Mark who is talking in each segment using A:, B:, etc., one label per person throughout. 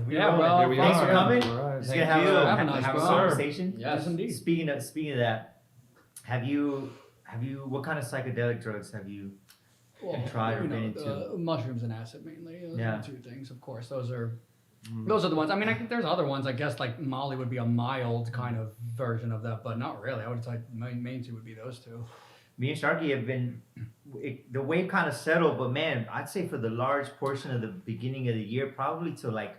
A: Yeah, bro.
B: Here we
A: Thanks
B: are.
A: for coming.
B: Right.
A: Just gonna have a
C: Yes,
A: conversation.
C: Yes, indeed.
A: Speaking of that, have you what kind of psychedelic drugs have you tried or been into?
C: Mushrooms and acid mainly. Those
A: Yeah.
C: are the two things, of course. Those are the ones. I mean, I think there's other ones. I guess like Molly would be a mild kind of version of that, but not really. I would say my main two would be those two.
A: Me and Sharky have been the wave kind of settled, but man, I'd say for the large portion of the beginning of the year, probably to like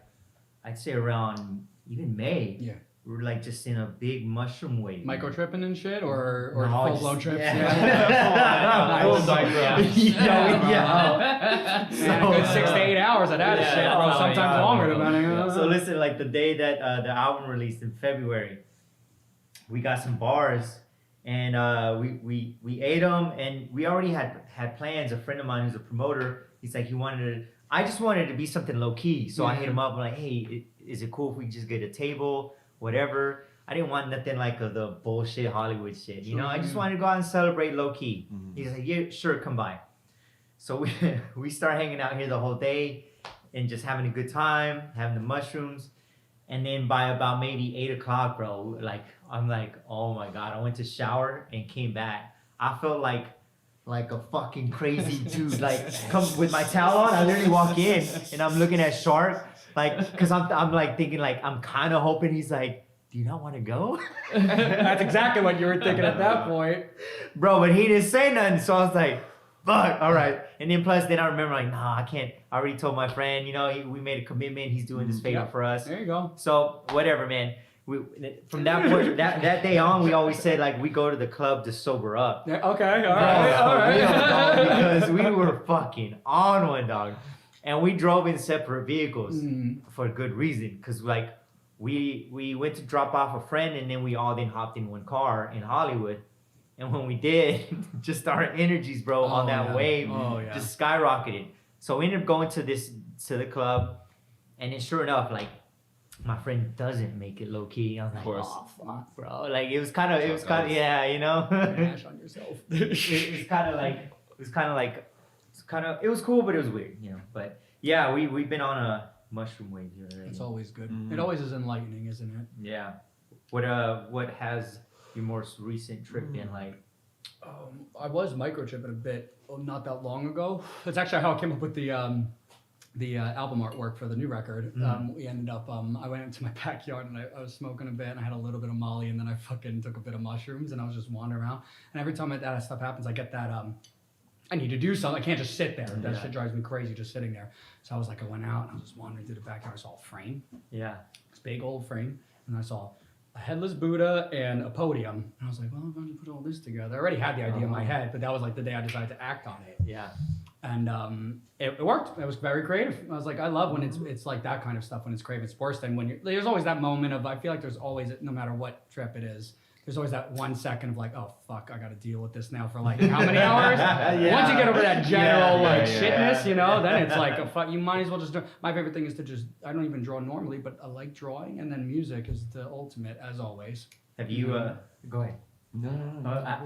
A: I'd say around even May.
C: Yeah.
A: We're like just in a big mushroom wave.
C: Micro tripping and shit, or
A: No,
C: full blown
A: just-
C: trips.
A: yeah.
B: Full background.
A: Yeah.
C: Man, a good 6 to 8 hours of that
A: Yeah,
C: shit,
A: that's
C: bro.
A: how
C: Sometimes
B: I-
C: longer,
B: yeah.
C: depending.
B: Yeah.
A: So listen, like the day that the album released in February, we got some bars and we ate them, and we already had plans. A friend of mine who's a promoter, he's like, I just wanted it to be something low key. So I hit him up like, hey, is it cool if we just get a table, whatever? I didn't want nothing like the bullshit Hollywood shit, you know. I just wanted to go out and celebrate low key.
B: Mhm.
A: He's like, yeah, sure, come by. So we start hanging out here the whole day and just having a good time, having the mushrooms. And then by about maybe 8 o'clock, bro, like I'm like, oh my God, I went to shower and came back. I felt like a fucking crazy dude. Like come with my towel on, I literally walk in and I'm looking at Shark, like, cause I'm like thinking like, I'm kind of hoping he's like, do you not want to go?
C: That's exactly what you were thinking at that point.
A: Bro, but he didn't say nothing. So I was like, fuck, all right. And then plus, then I remember like, nah, I can't. I already told my friend, you know, we made a commitment. He's doing this favor
C: Yep.
A: for us.
C: There you go.
A: So whatever, man. From that point, that day on, we always said like we go to the club to sober up.
C: Yeah, okay, all right, all
A: Bro,
C: right.
A: because we were fucking on one, dog. And we drove in separate vehicles for a good reason. Because like we went to drop off a friend, and then we all then hopped in one car in Hollywood. And when we did, just our energies, bro, on that wave just skyrocketed. So we ended up going to the club, and then sure enough, like my friend doesn't make it low key. I was like, oh fuck, bro. Like it was kind of yeah, you know.
C: Mash on yourself.
A: it was cool, but it was weird, you know. But yeah, we've been on a mushroom wave here already.
C: It's always good. It always is enlightening, isn't it?
A: Yeah. What has your most recent trip been like?
C: I was microchipping a bit not that long ago. That's actually how I came up with the album artwork for the new record. We ended up, I went into my backyard and I was smoking a bit, and I had a little bit of Molly, and then I fucking took a bit of mushrooms, and I was just wandering around. And every time that stuff happens, I get that, I need to do something. I can't just sit there. That shit drives me crazy just sitting there. So I was like, I went out and I was just wandering through the backyard. I saw a frame.
A: Yeah.
C: This big old frame. And I saw a headless Buddha and a podium. And I was like, well, I'm going to put all this together. I already had the idea in my head, but that was like the day I decided to act on it.
A: Yeah.
C: And it worked. It was very creative. I was like, I love when it's like that kind of stuff, when it's creative. It's worse than when there's always that moment of, I feel like there's always, no matter what trip it is, there's always that 1 second of like, oh fuck, I got to deal with this now for like how many hours? Once you get over that general shitness, you know, then it's like a fuck. You might as well just do. My favorite thing is to just, I don't even draw normally, but I like drawing, and then music is the ultimate, as always.
A: Have you go ahead?
B: No.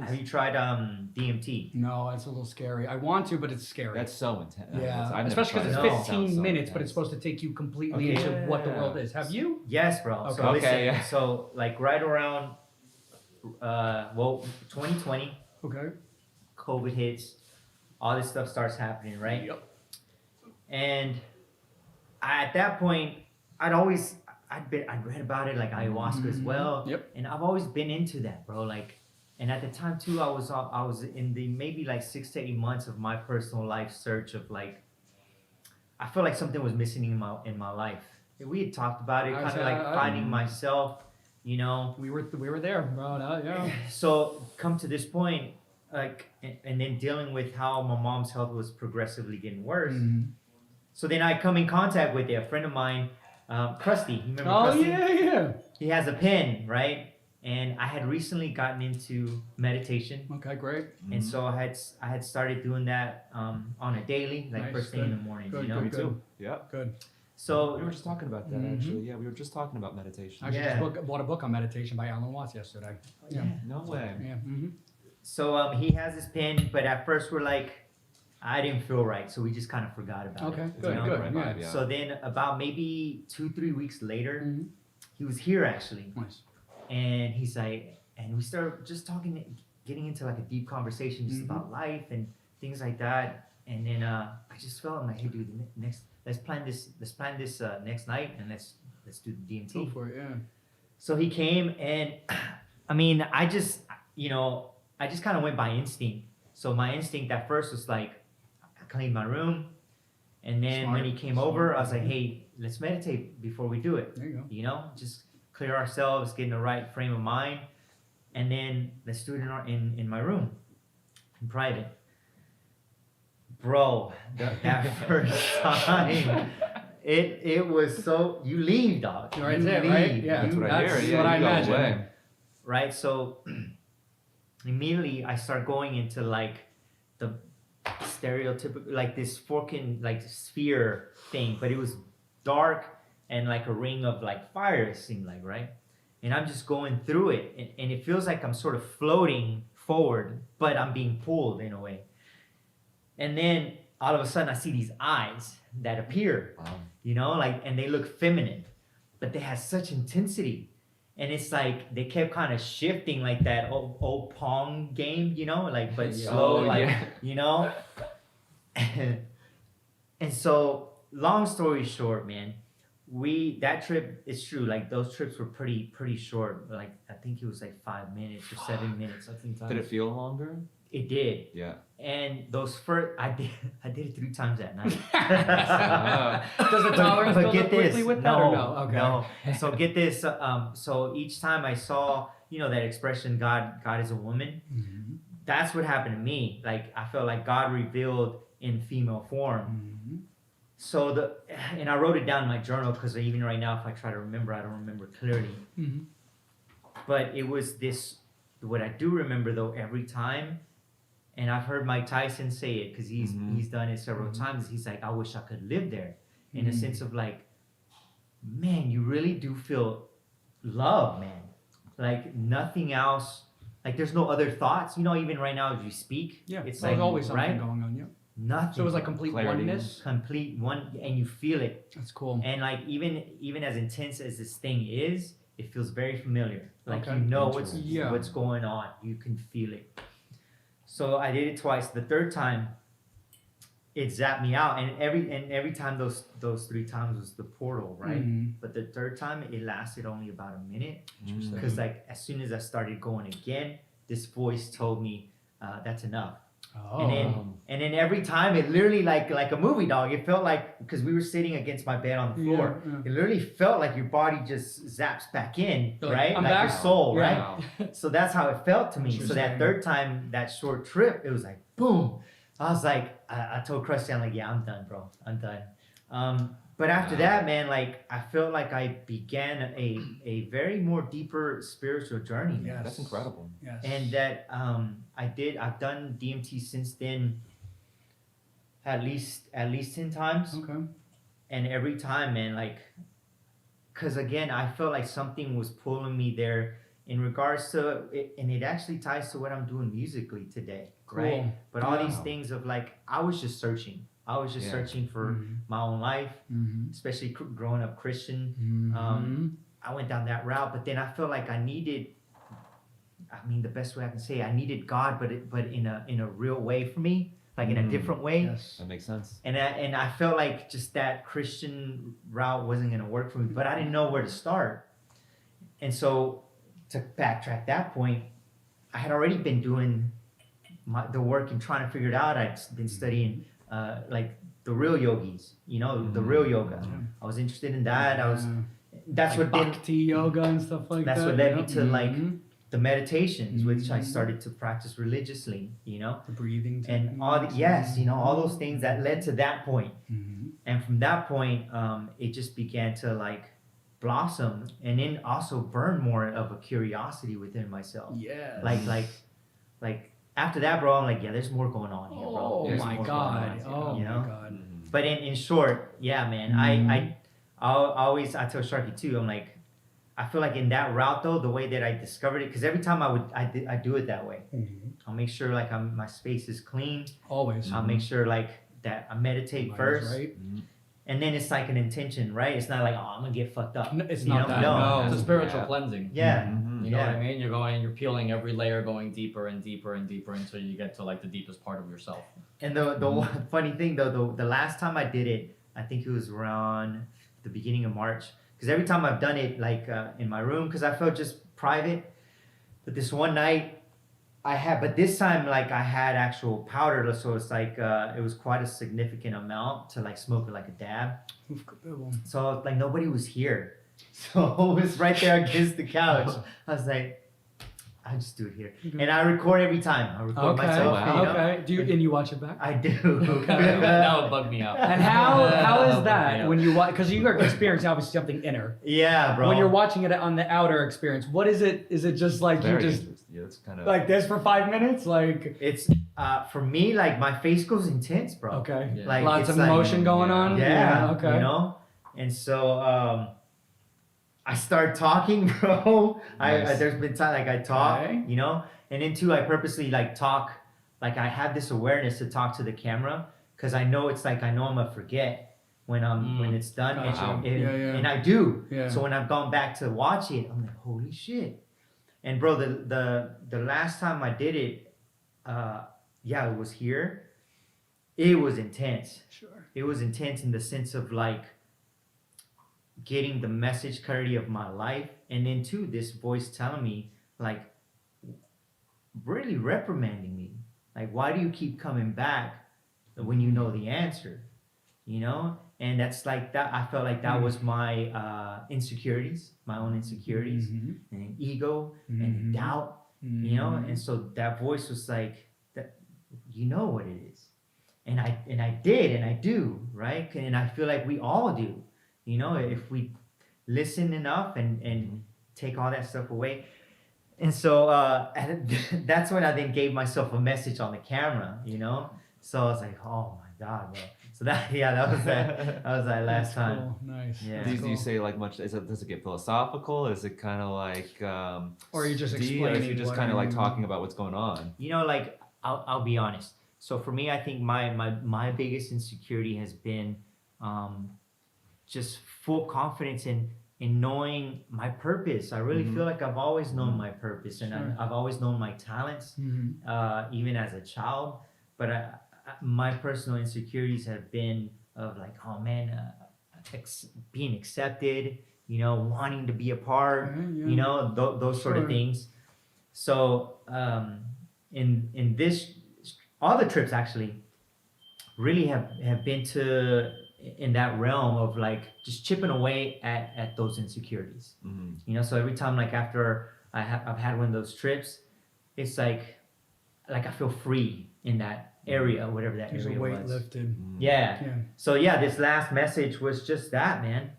A: Have you tried DMT?
C: No, it's a little scary. I want to, but it's scary.
B: That's so intense.
C: Yeah,
B: I've never
C: especially because
B: tried
C: it's
B: it.
C: 15
B: So
C: minutes, but
B: intense.
C: it's supposed to take you completely
A: Okay.
C: into what the world is. Have you?
A: Yes, bro.
C: Okay.
A: So listen,
B: Okay, yeah.
A: so like right around 2020,
C: Okay.
A: COVID hits, all this stuff starts happening, right?
C: Yep.
A: And at that point, I'd read about it, like ayahuasca as well.
C: Yep.
A: And I've always been into that, bro. Like, and at the time too, I was in the maybe like 6 to 8 months of my personal life search of like, I felt like something was missing in my life. We had talked about it, kind of like finding myself, you know.
C: We were there, bro. Yeah.
A: So come to this point, like, and then dealing with how my mom's health was progressively getting worse. So then I come in contact with a friend of mine, Krusty. You remember Krusty?
C: Yeah.
A: He has a pen, right? And I had recently gotten into meditation,
C: Okay, great.
A: and so I had started doing that on a daily, like
C: Nice,
A: first thing in the morning.
C: good,
A: you know.
B: Me
C: good.
B: too. Yeah.
C: Good.
A: So
B: We were just talking about that actually. Yeah, we were just talking about meditation.
C: I actually
A: Yeah.
C: just bought a book on meditation by Alan Watts yesterday. Yeah.
B: No way.
C: Yeah.
A: So he has this pen, but at first we're like, I didn't feel right, so we just kind of forgot about
C: Okay,
A: it.
B: It's
A: you
C: good,
A: know?
C: good.
B: right
C: Yeah.
B: vibe, yeah.
A: So then about maybe 2-3 weeks later,
C: Mhm.
A: he was here actually,
C: Nice.
A: and he's like, and we started just talking, getting into like a deep conversation just
C: Mhm.
A: about life and things like that. And then I just felt, I'm like, hey dude, let's plan this next night, and let's do the
C: Go
A: DMT.
C: for it. Yeah.
A: So he came, and I mean, I just kind of went by instinct. So my instinct at first was like, I cleaned my room, and then when he came over, I was like, hey, let's meditate before we do it.
C: There you go.
A: You know, just clear ourselves, get in the right frame of mind, and then let's do it in my room, in private. Bro, that first time, it was so, you leave, dog.
C: Right
A: You
C: there, right?
A: leave.
C: Yeah.
B: That's what I hear.
C: That's
B: Yeah,
C: what I
B: you go
C: imagine.
B: away.
A: Right? So immediately I start going into like the stereotypical, like this fucking like sphere thing, but it was dark and like a ring of like fire, it seemed like, right? And I'm just going through it, and it feels like I'm sort of floating forward, but I'm being pulled in a way. And then all of a sudden I see these eyes that appear,
B: Wow.
A: you know, like, and they look feminine, but they have such intensity. And it's like they kept kind of shifting like that old Pong game, you know, like, but
C: Yeah.
A: slow,
B: Oh,
A: like,
B: yeah.
A: you know. And so, long story short, man, that trip, it's true, like those trips were pretty short. Like I think it was like 5 minutes or 7 minutes.
B: Did it feel longer?
A: It did.
B: Yeah.
A: And those first, I did it 3 times that night.
C: Does the tolerance
A: But
C: build
A: get
C: up quickly
A: this,
C: with that or no? Okay.
A: no. So get this. So each time I saw, you know, that expression, God is a woman.
C: Mhm.
A: That's what happened to me. Like I felt like God revealed in female form.
C: Mhm.
A: So and I wrote it down in my journal because even right now, if I try to remember, I don't remember clearly.
C: Mhm.
A: But it was this. What I do remember though, every time. And I've heard Mike Tyson say it because he's done it several times. He's like, I wish I could live there, in a sense of like, man, you really do feel love, man. Like nothing else. Like there's no other thoughts. You know, even right now as you speak,
C: Yeah.
A: it's
C: There's
A: like
C: always something
A: right?
C: going on. Yeah.
A: Nothing.
C: So it was like complete
B: Clarity.
C: oneness.
A: complete one, and you feel it.
C: That's cool.
A: And like even as intense as this thing is, it feels very familiar. Like
C: Okay.
A: you know
B: Interesting.
A: what's going on. You can feel it. So I did it twice. The third time, it zapped me out, and every time those 3 times was the portal, right?
C: Mhm.
A: But the third time, it lasted only about a minute,
B: Interesting.
A: because like as soon as I started going again, this voice told me that's enough.
C: Oh.
A: And then every time, it literally like a movie, dog. It felt like, because we were sitting against my bed on the floor,
C: Yeah, yeah.
A: it literally felt like your body just zaps back in,
C: You're like,
A: right?
C: I'm
A: like
C: back.
A: your soul,
C: Yeah.
A: right?
B: Wow.
A: So that's how it felt to me. So that
C: Interesting.
A: third time, that short trip, it was like boom. I was like, I told Krusty, I'm like, yeah, I'm done, bro. I'm done. But after that, man, like I felt like I began a very more deeper spiritual journey, man.
C: Yes.
B: That's incredible.
C: Yes.
A: And that I've done DMT since then at least 10 times.
C: Okay.
A: And every time, man, like, because again, I felt like something was pulling me there in regards to it, and it actually ties to what I'm doing musically today, right?
C: Cool.
A: But all these
B: Wow.
A: things of like, I was just searching. I was just
B: Yeah.
A: searching for
C: Mhm.
A: my own life,
C: Mhm.
A: especially growing up Christian.
C: Mhm.
A: I went down that route, but then I felt like I needed. I mean, the best way I can say, I needed God, but in a real way for me, like in a different way.
C: Yes.
B: That makes sense.
A: And I felt like just that Christian route wasn't gonna work for me, but I didn't know where to start. And so, to backtrack that point, I had already been doing the work and trying to figure it out. I'd been studying like the real yogis, you know, the real yoga. I was interested in that. That's
C: Like
A: what then
C: bhakti yoga and stuff like
A: that's
C: that.
A: what led me
C: yeah.
A: to like
C: Mhm.
A: the meditations, which I
C: Mhm.
A: started to practice religiously, you know,
C: The breathing
A: and all all those things that led to that point.
C: Mhm.
A: And from that point, it just began to like blossom, and then also burn more of a curiosity within myself.
C: Yes.
A: Like after that, bro, I'm like, yeah, there's more going on here, bro.
C: Oh
A: There's
C: my
A: more
C: god.
A: going on,
C: Oh
A: you
C: my
A: know?
C: god.
A: But in short, yeah, man,
C: Mhm.
A: I always, I tell Sharky too, I'm like, I feel like in that route though, the way that I discovered it, because every time I do it that way. I'll make sure like my space is clean.
C: Always.
A: I'll make sure like that I meditate
C: Mind is
A: first,
C: right.
A: and then it's like an intention, right? It's not like, oh, I'm gonna get fucked up.
C: No, it's
A: You
C: not
A: know?
C: that.
A: No.
D: It's a spiritual cleansing.
A: Yeah.
D: You know what I mean? You're peeling every layer, going deeper and deeper and deeper until you get to like the deepest part of yourself.
A: And the one funny thing though, the last time I did it, I think it was around the beginning of March. Because every time I've done it, like in my room, because I felt just private. But this one night, but this time, like I had actual powder, so it's like it was quite a significant amount to like smoke it like a dab. So like nobody was here, so it was right there against the couch. I was like, I just do it here, and I record every time. I record myself.
C: Okay.
A: You know?
C: Okay. Do you and you watch it back?
A: I do.
D: That would bug me out.
C: And how is
D: bug
C: that
D: me out.
C: when you watch? Because you are experiencing obviously something inner.
A: Yeah, bro.
C: When you're watching it on the outer experience, what is it? Is it just like
B: Very
C: you just
B: interesting. Yeah, it's kind of
C: like this for 5 minutes? Like
A: It's for me, like my face goes intense, bro.
C: okay,
D: Yeah.
A: Like
C: lots
A: it's
C: of
A: like-
C: emotion going on.
A: Yeah.
C: Okay.
A: You know, and so I start talking, bro.
B: Nice.
A: There's been time like I talk,
C: Okay.
A: you know, and then too I purposely like talk, like I have this awareness to talk to the camera because I know it's like I know I'm gonna forget when it's done,
C: Gotcha.
A: and,
C: Yeah, yeah.
A: and I do.
C: Yeah.
A: So when I've gone back to watch it, I'm like, holy shit. And bro, the last time I did it, it was here. It was intense.
C: Sure.
A: It was intense in the sense of like getting the message clarity of my life, and then too this voice telling me like really reprimanding me, like why do you keep coming back when you know the answer, you know? And that's like that. I felt like that was my insecurities, my own insecurities, and ego and doubt, you know. And so that voice was like, that, you know what it is, and I did, and I do, right? And I feel like we all do, you know, if we listen enough and take all that stuff away. And so that's when I then gave myself a message on the camera, you know. So I was like, oh my God, bro. So that was that last time.
C: Cool. Nice.
A: Yeah.
B: Do you say like much? Does it get philosophical? Is it kind of like
C: Or are you just
B: deep, or is
C: explaining
B: you just
C: what
B: kind of like
C: you-
B: talking about what's going on?
A: You know, like I'll be honest. So for me, I think my biggest insecurity has been just full confidence in knowing my purpose. I really feel like I've always known my purpose, and
C: Sure.
A: I've always known my talents, even as a child. But my personal insecurities have been of like, oh man, being accepted, you know, wanting to be a part,
C: Yeah.
A: you know, those sort of
C: Sure.
A: things. So in this, all the trips actually really have been in that realm of like just chipping away at those insecurities. You know, so every time like after I've had one of those trips, it's like I feel free in that area, whatever that
C: There's a
A: area
C: weight
A: was.
C: lifted.
A: Yeah.
C: Yeah.
A: So yeah, this last message was just that, man.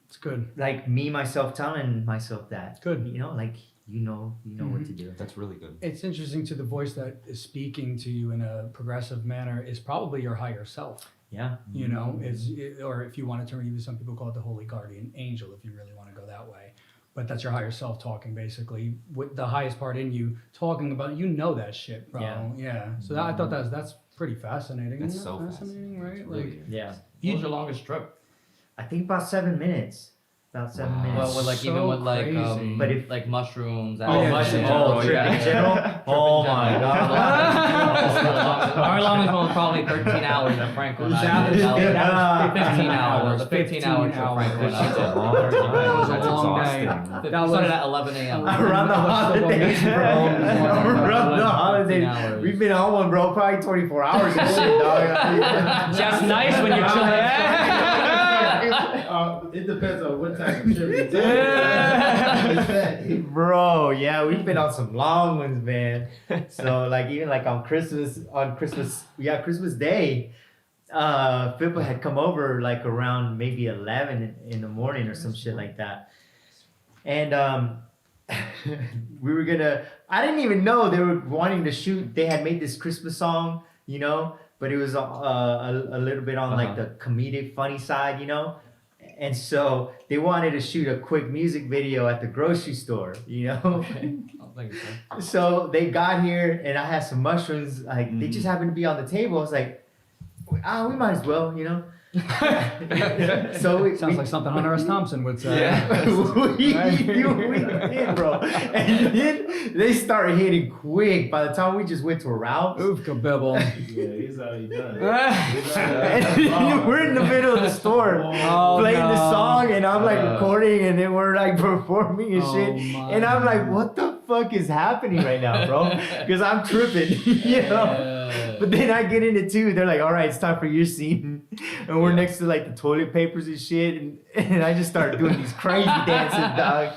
C: It's good.
A: Like me myself telling myself that.
C: Good.
A: You know, like you know what to do.
B: That's really good.
C: It's interesting to the voice that is speaking to you in a progressive manner is probably your higher self.
A: Yeah.
C: You know, or if you want to turn, even some people call it the holy guardian angel, if you really want to go that way. But that's your higher self talking, basically, with the highest part in you talking about. You know that shit, bro. Yeah. So I thought that's pretty fascinating.
B: That's
C: Isn't
B: so
C: that fascinating, right?
B: It's really
C: Like,
A: Yeah.
D: What was your longest trip?
A: I think about 7 minutes. About 7
B: Wow.
A: minutes.
D: Well, with like
C: So
D: even with like
C: crazy.
A: But if-
D: like mushrooms.
C: Oh, yeah,
D: mushrooms,
C: yeah.
A: Oh, trip in general? Oh my God.
D: Our longest one was probably 13 hours at Franklin.
C: That was
D: 15 hours. 15 hours at Franklin.
B: That's a
D: I
B: long
D: did.
B: time.
C: was a
B: That's
C: long day.
B: exhausting.
C: That
D: We started
C: was-
D: at 11 a.m.
A: Around the holidays, bro. Around the holidays.
D: hours.
A: We've been on one, bro. Probably 24 hours and shit, dog.
C: just nice when you're chilling.
E: It depends on what type of trip
A: Bro, yeah, we've been on some long ones, man. So like even like on Christmas Day, Pippa had come over like around maybe 11 in the morning or some shit like that. And we were gonna, I didn't even know they were wanting to shoot. They had made this Christmas song, you know, but it was a little bit on like the comedic funny side, you know. And so they wanted to shoot a quick music video at the grocery store, you know?
D: Okay. I'll think so.
A: So they got here and I had some mushrooms, like they just happened to be on the table. I was like, we might as well, you know? So
C: Sounds like something Hunter S. Thompson would say.
A: we did, bro. And then they started hitting quick. By the time we just went to Ralph's,
C: Oof, kabibble.
E: Yeah, he's already done.
A: and we're in the middle of the store playing the song, and I'm like recording, and then we're like performing and shit.
C: my
A: And I'm like, what the fuck is happening right now, bro? Because I'm tripping, you know? But then I get in it too. They're like, all right, it's time for your scene. And we're next to like the toilet papers and shit. And I just started doing these crazy dances, dog.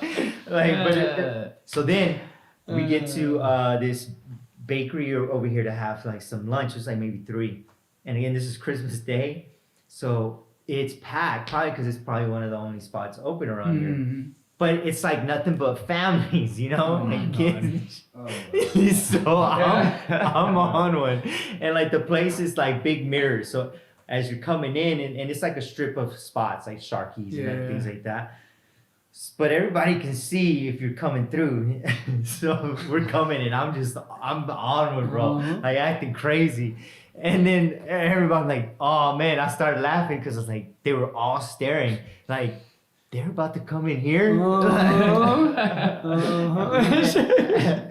A: Like, so then we get to this bakery over here to have like some lunch. It's like maybe 3. And again, this is Christmas Day. So it's packed, probably because it's probably one of the only spots open around here. But it's like nothing but families, you know, and kids. So I'm on one, and like the place is like big mirrors. So as you're coming in, and it's like a strip of spots, like Sharkies and things like that. But everybody can see if you're coming through. So we're coming, and I'm on one, bro, like acting crazy. And then everybody like, oh man, I started laughing because it's like they were all staring, like. They're about to come in here.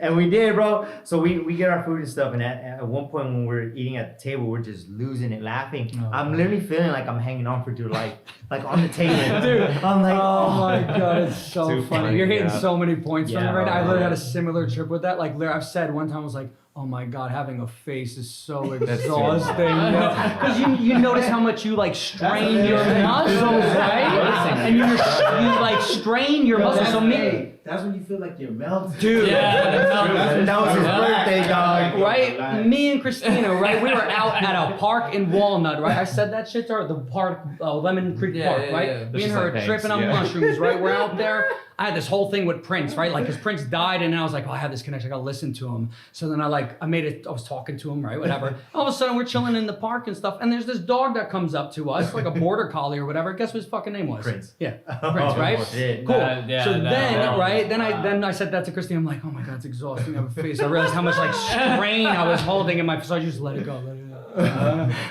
A: And we did, bro. So we get our food and stuff. And at one point when we're eating at the table, we're just losing it laughing. I'm literally feeling like I'm hanging on for dear life. Like on the table. Dude, I'm like,
C: oh my God, it's so
B: Too
C: funny. You're hitting
B: yeah.
C: so many points from it right now. I literally
A: yeah.
C: had a similar trip with that. Like I've said one time, I was like, oh my God, having a face is so
B: That's true.
C: exhausting. Because you notice how much you like strain your muscles, right? And you like strain your muscles. So me.
E: That's when you feel like you're melting.
C: Dude.
A: that was his birthday, dog.
C: Right? Me and Christina, right? We were out at a park in Walnut, right? I said that shit to her, the park, Lemon Creek Park, right?
D: yeah.
C: Me and her are tripping on mushrooms, right? We're out there. I had this whole thing with Prince, right? Like, because Prince died, and then I was like, oh, I have this connection. I gotta listen to him. So then I was talking to him, right? Whatever. All of a sudden, we're chilling in the park and stuff, and there's this dog that comes up to us, like a border collie or whatever. Guess what his fucking name was?
A: Prince.
C: Yeah, Prince, right?
A: Shit.
C: Cool.
D: Yeah,
C: So
D: no,
C: then,
D: no.
C: right? Then I said that to Christine. I'm like, oh my God, it's exhausting. I have a face. I realized how much like strain I was holding in my. So I just let it go.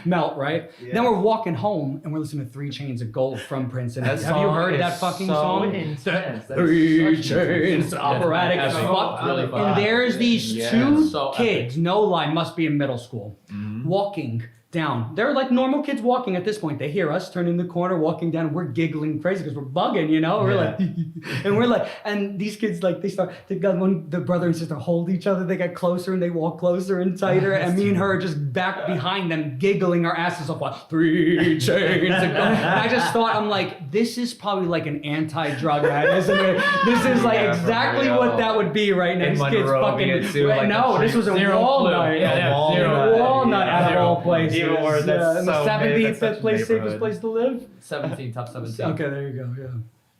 C: Melt, right?
E: Yeah.
C: Then we're walking home and we're listening to 3 Chains of Gold from Prince. And have you heard that fucking song?
A: Intense.
C: 3 Chains, operatic as
D: epic.
C: fuck.
D: Really fun.
C: And there's these
B: Yeah.
C: 2
D: So
C: kids, no lie, must be in middle school, walking down. They're like normal kids walking at this point. They hear us turning the corner, walking down, and we're giggling crazy because we're bugging, you know? We're like, and we're like, and these kids, like, they start, when the brother and sister hold each other, they get closer and they walk closer and tighter, and me and her are just back behind them, giggling our asses off, like, 3 chains. And I just thought, I'm like, this is probably like an anti-drug ad, isn't it? This is like
B: Yeah, for
C: exactly
B: real.
C: what that would be right now.
B: In
C: These kids
B: Monrovia,
C: fucking,
B: too, like
C: no,
B: a
C: this was in
D: Zero clue.
C: Walnut.
D: Yeah,
C: In
D: zero.
C: Walnut,
B: Yeah,
C: out of
B: zero.
C: all places.
B: Even worse, that's
C: and the
B: so big, that's
C: 75th
B: such a
C: place, safest
B: neighborhood.
C: place to live.
D: 17, top 17.
C: Okay, there you go. Yeah.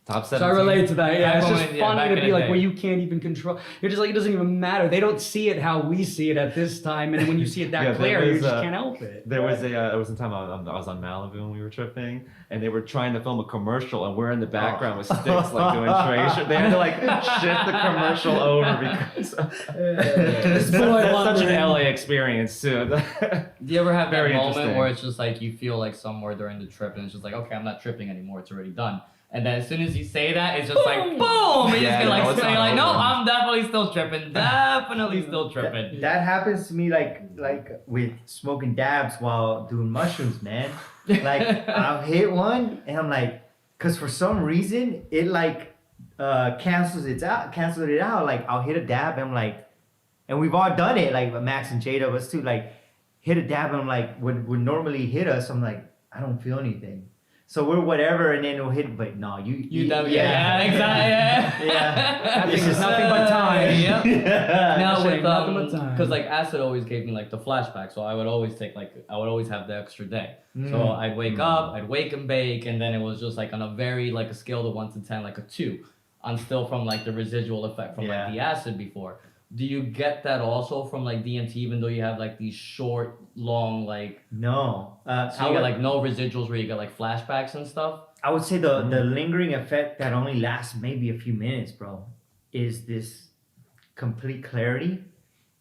B: Top
C: So
B: 17.
C: I relate to that. Yeah,
D: Back
C: it's just
D: when- yeah,
C: funny
D: back
C: to
D: in
C: be
D: the
C: like
D: day.
C: where you can't even control. You're just like it doesn't even matter. They don't see it how we see it at this time, and when you see it that
B: Yeah, there
C: clear, you
B: was,
C: just can't help it.
B: There was a time I was on Malibu when we were tripping, and they were trying to film a commercial, and we're in the background with sticks, like doing trace. They had to like shift the commercial over because
C: This boy
B: that's such
C: wondering.
B: an LA experience too.
D: Do you ever have that
B: Very
D: moment
B: interesting.
D: where it's just like you feel like somewhere during the trip and it's just like, okay, I'm not tripping anymore, it's already done. And then as soon as you say that, it's just like, boom! And you
B: Yeah,
D: just get like,
B: no, it's
D: you're
B: not
D: like, no,
B: over.
D: I'm definitely still tripping. Definitely still tripping.
A: That happens to me like with smoking dabs while doing mushrooms, man. Like I'll hit one and I'm like, cause for some reason it like cancels it out. Like I'll hit a dab and I'm like, and we've all done it. Like Max and Jada, us too. Like hit a dab and I'm like, would normally hit us. I'm like, I don't feel anything. So we're whatever, and then it'll hit. But no,
D: Yeah, exactly.
C: That
A: This
C: thing is
A: is
C: nothing but time.
D: Yep. Now
C: Shit,
D: with
C: nothing but time.
D: because like acid always gave me like the flashback, so I would always have the extra day. So I'd wake up, I'd wake and bake, and then it was just like on a a scale of 1 to 10, like a 2, on still from like the residual effect from like the acid before. Do you get that also from like DMT, even though you have like these short, long like?
A: No.
D: So you get like no residuals where you get like flashbacks and stuff.
A: I would say the lingering effect that only lasts maybe a few minutes, bro, is this complete clarity.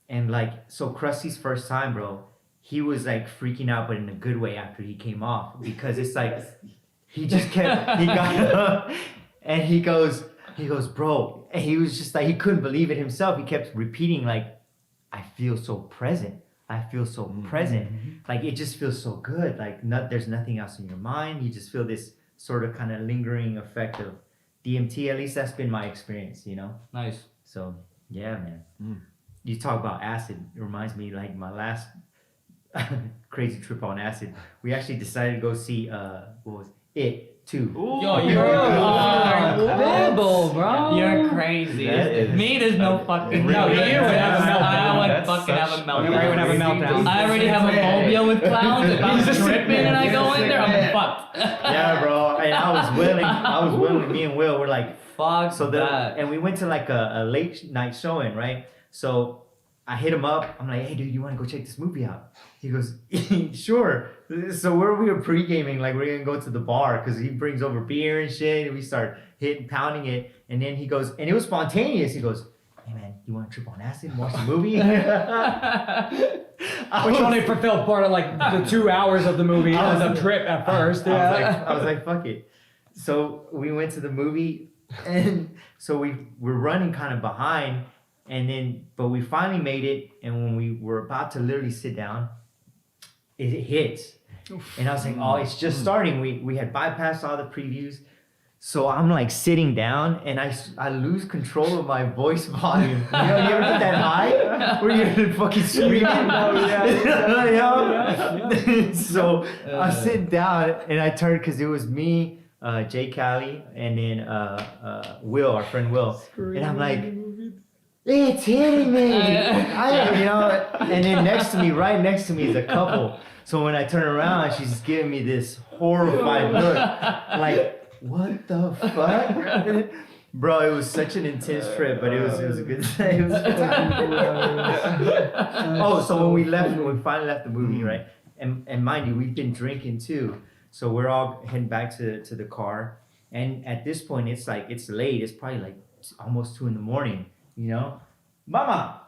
A: And like, so Krusty's first time, bro, he was like freaking out, but in a good way after he came off, because it's like he just kept, he got up and he goes, bro, and he was just like, he couldn't believe it himself. He kept repeating like, I feel so present. I feel so present. Like it just feels so good. Like there's nothing else in your mind. You just feel this sort of kind of lingering effect of DMT. At least that's been my experience, you know?
D: Nice.
A: So yeah, man. You talk about acid. It reminds me like my last crazy trip on acid. We actually decided to go see what was it? 2.
D: Yo, you're
C: Bibble, bro.
D: You're crazy.
B: That
D: Me, there's no fucking.
B: Really?
D: No, you would have a meltdown. I would
B: That's
D: fucking have a
B: such-
D: meltdown.
C: Ray would have a meltdown.
D: I already have a phobia with clowns. If I'm
C: He's a
D: tripping and I go in there, I'm fucked.
A: Yeah, bro. And I was willing. Me and Will were like,
D: Fuck
A: so
D: that.
A: and we went to like a late night showing, right? So I hit him up. I'm like, hey, dude, you want to go check this movie out? He goes, sure. So we were pre-gaming, like we're gonna go to the bar because he brings over beer and shit, and we start pounding it. And then he goes, and it was spontaneous. He goes, hey man, you want to trip on acid and watch the movie?
C: Which only fulfilled part of like the 2 hours of the movie as a trip at first.
A: I was like, fuck it. So we went to the movie, and so we're running kind of behind, but we finally made it, and when we were about to literally sit down, it hits. And I was like, oh, it's just starting. We had bypassed all the previews. So I'm like sitting down and I lose control of my voice volume. You know, you ever get that high where you're fucking screaming? So I sit down and I turned, because it was me, Jay Callie, and then Will, our friend Will. And I'm like, it's hitting me. And then right next to me is a couple. So when I turn around, she's just giving me this horrified look. Like, what the fuck? Bro, it was such an intense trip, but it was a good time. So when we finally left the movie, right? And mind you, we've been drinking too. So we're all heading back to the car. And at this point, it's like, it's late. It's probably like almost 2 a.m, you know? Mama!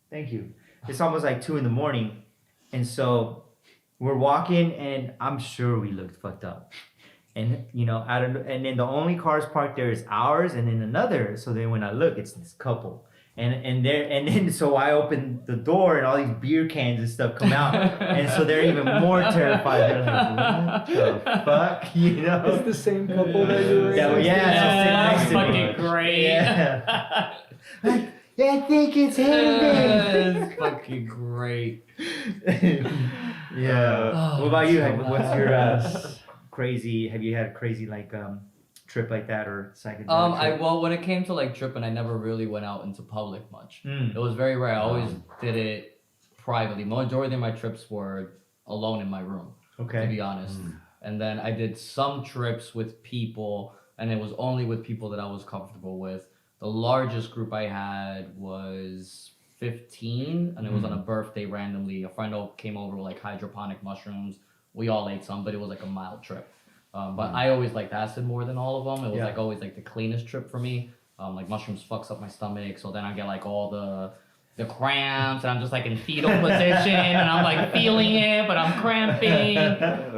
A: Thank you. It's almost like 2 a.m. And so we're walking, and I'm sure we looked fucked up. And and then the only cars parked there is ours, and then another. So then when I look, it's this couple, and then so I open the door, and all these beer cans and stuff come out, and so they're even more terrified. They're like, what the fuck, you know?
C: It's the same couple that you were
A: Yeah,
D: That's
A: so
D: fucking great.
A: Yeah. Like, I think it's hitting
D: That's fucking great.
A: Yeah. What about you? What's your crazy? Have you had a crazy like trip like that or psychedelic? Trip?
D: When it came to like tripping, I never really went out into public much.
A: Mm.
D: It was very rare. I always did it privately. Majority of my trips were alone in my room.
A: Okay.
D: To be honest. And then I did some trips with people, and it was only with people that I was comfortable with. The largest group I had was 15, and it was on a birthday randomly. A friend came over with like hydroponic mushrooms. We all ate some, but it was like a mild trip. But I always liked acid more than all of them. It was like always like the cleanest trip for me. Like mushrooms fucks up my stomach, so then I get like all the cramps, and I'm just like in fetal position, and I'm like feeling it, but I'm cramping.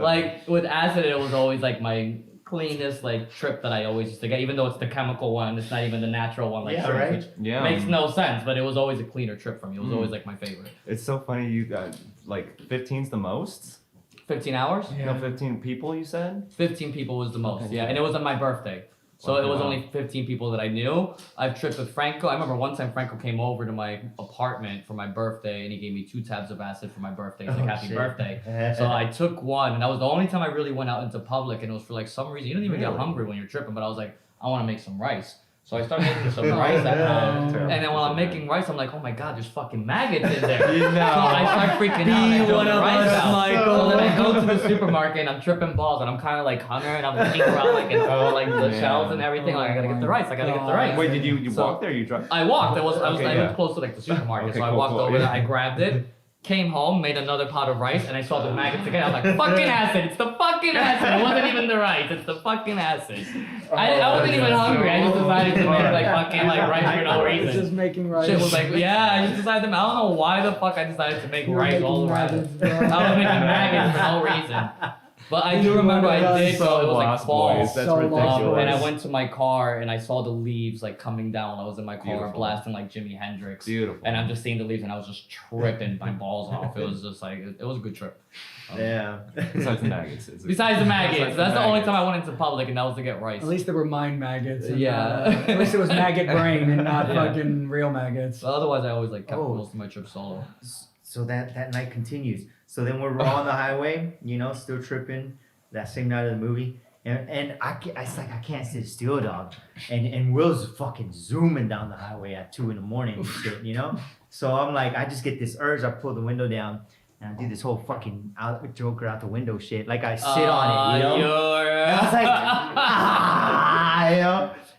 D: Like with acid, it was always like my cleanest like trip that I always used to get, even though it's the chemical one, it's not even the natural one, like shrooms, which makes no sense, but it was always a cleaner trip for me. It was always like my favorite.
B: It's so funny you got like 15's the most?
D: 15 hours?
B: No, 15 people you said?
D: 15 people was the most, and it was on my birthday. So it was only 15 people that I knew. I've tripped with Franco. I remember one time Franco came over to my apartment for my birthday, and he gave me 2 tabs of acid for my birthday. He's like, happy birthday. So I took one, and that was the only time I really went out into public, and it was for like some reason. You don't even get hungry when you're tripping, but I was like, I want to make some rice. So I started making some rice at home, and then while I'm making rice, I'm like, oh my god, there's fucking maggots in there. So I start freaking out, and I throw the rice out. So then I go to the supermarket, and I'm tripping balls, and I'm kind of like hungry, and I'm looking around like in like the shelves and everything. Like, I gotta get the rice. I gotta get the rice.
B: Wait, did you walk there? Or you drive?
D: I walked. I was close to like the supermarket, so I walked over there. I grabbed it. Came home, made another pot of rice, and I saw the maggots again. I was like, fucking acid! It's the fucking acid! It wasn't even the rice, it's the fucking acid. I wasn't even hungry, I just decided to make like fucking like rice for no
C: It's just
D: reason.
C: making rice.
D: Shit was like, yeah, I just decided to, I don't know why the fuck I decided to make
C: You were
D: rice
C: making
D: all around.
C: maggots, bro.
D: I was making maggots for no reason. But I do remember I did go, it was like
B: Lost
D: fall.
B: Boys. That's
C: So
B: ridiculous.
D: And I went to my car and I saw the leaves like coming down. I was in my car
B: Beautiful.
D: blasting like Jimi Hendrix.
B: Beautiful.
D: And I'm just seeing the leaves and I was just tripping my balls off. It was just like, it was a good trip.
A: Yeah.
B: Besides the maggots.
D: Besides the maggots.
B: Besides
D: That's the only
B: maggots.
D: time I went into public and that was to get rice.
C: At least there were mind maggots. And,
D: Yeah.
C: at least it was maggot brain and not
D: Yeah.
C: fucking real maggots.
D: But otherwise I always like kept
A: Oh.
D: most of my trips solo.
A: So that night continues. So then we're on the highway, still tripping. That same night of the movie, and it's like I can't sit still, dog. And Will's fucking zooming down the highway at 2 a.m. and shit, So I'm like, I just get this urge. I pull the window down and I do this whole fucking Joker out the window shit. Like I sit on it, And I was like,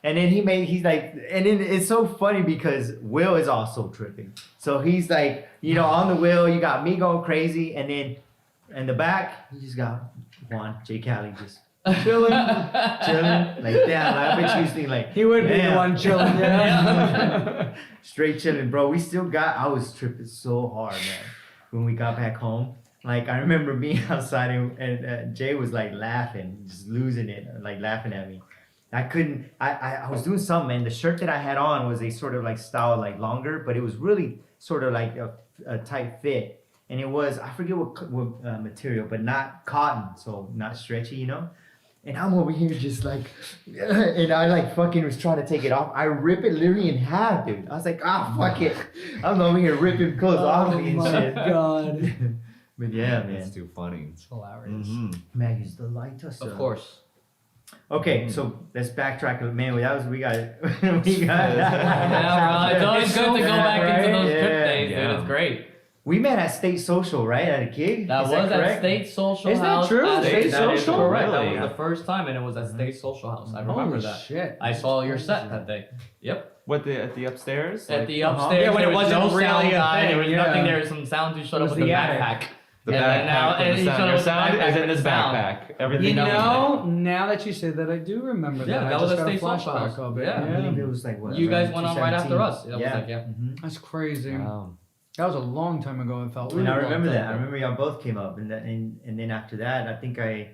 A: And then he's like, and then it's so funny because Will is also tripping. So he's like, on the wheel, you got me going crazy, and then in the back, you just got Juan J. Cali just chilling, like damn. I bet you was thinking like
C: He would be the
A: damn.
C: one chilling, yeah.
A: Straight chilling, bro. I was tripping so hard, man. When we got back home, like I remember being outside and Jay was like laughing, just losing it, like laughing at me. I couldn't. I was doing something, and the shirt that I had on was a sort of like style, like longer, but it was really sort of like a tight fit. And it was, I forget what material, but not cotton, so not stretchy, And I'm over here just like, and I like fucking was trying to take it off. I rip it literally in half, dude. I was like, fuck it. I'm over here ripping clothes off me and
C: my
A: shit.
C: God.
A: But yeah, man.
B: It's too funny.
C: It's hilarious.
B: Mhm.
A: Maggie's the light us
D: Of
A: up.
D: course.
A: Okay, so let's backtrack. Man, we got.
D: Yeah, bro. It's always good to go back into those trip
A: Yeah.
D: days, dude.
B: Yeah.
D: It's great.
A: We met at State Social, right? At a gig?
D: That
A: Is
D: was at
A: correct?
D: State Social
C: Is that
D: House.
C: true?
D: At
C: State
D: that is
C: Social?
D: correct.
B: Really?
D: That was the first time, and it was at State Social House. I remember
C: Holy
D: that.
C: shit.
D: I saw your set that day. Yep.
B: What, at the upstairs?
D: At
B: Like,
D: the
A: Uh-huh.
D: upstairs,
C: Yeah, when
D: there
C: it
D: was
C: wasn't
D: no
C: really
D: sound
C: a
D: guy.
C: thing,
D: There was
C: yeah.
D: nothing. There was some sound who showed
C: It
D: up
C: was
D: with the
C: the attic.
D: backpack.
B: the
D: And then now-
B: backpack from
D: and
B: the
D: he
B: sound.
D: showed
B: Your
D: up with the
B: sound is
D: backpack
B: in
D: with
B: this
D: the sound.
B: backpack. Everything
D: You
B: else.
C: Now that you say that, I do remember
D: Yeah,
C: that.
D: that
C: I
D: was
C: just
D: a
C: got a
D: State Social
C: flashback
D: House.
C: of it.
D: Yeah.
A: I believe it was like what?
D: You guys
A: around
D: went on right after
A: 2017.
D: us. That was
A: Yeah.
D: like, yeah.
A: Mhm.
C: That's crazy.
B: Wow.
C: That was a long time ago, it felt
A: And I
C: like.
A: remember
D: long
A: that.
D: time
A: I remember y'all both came up, and then after that, I think I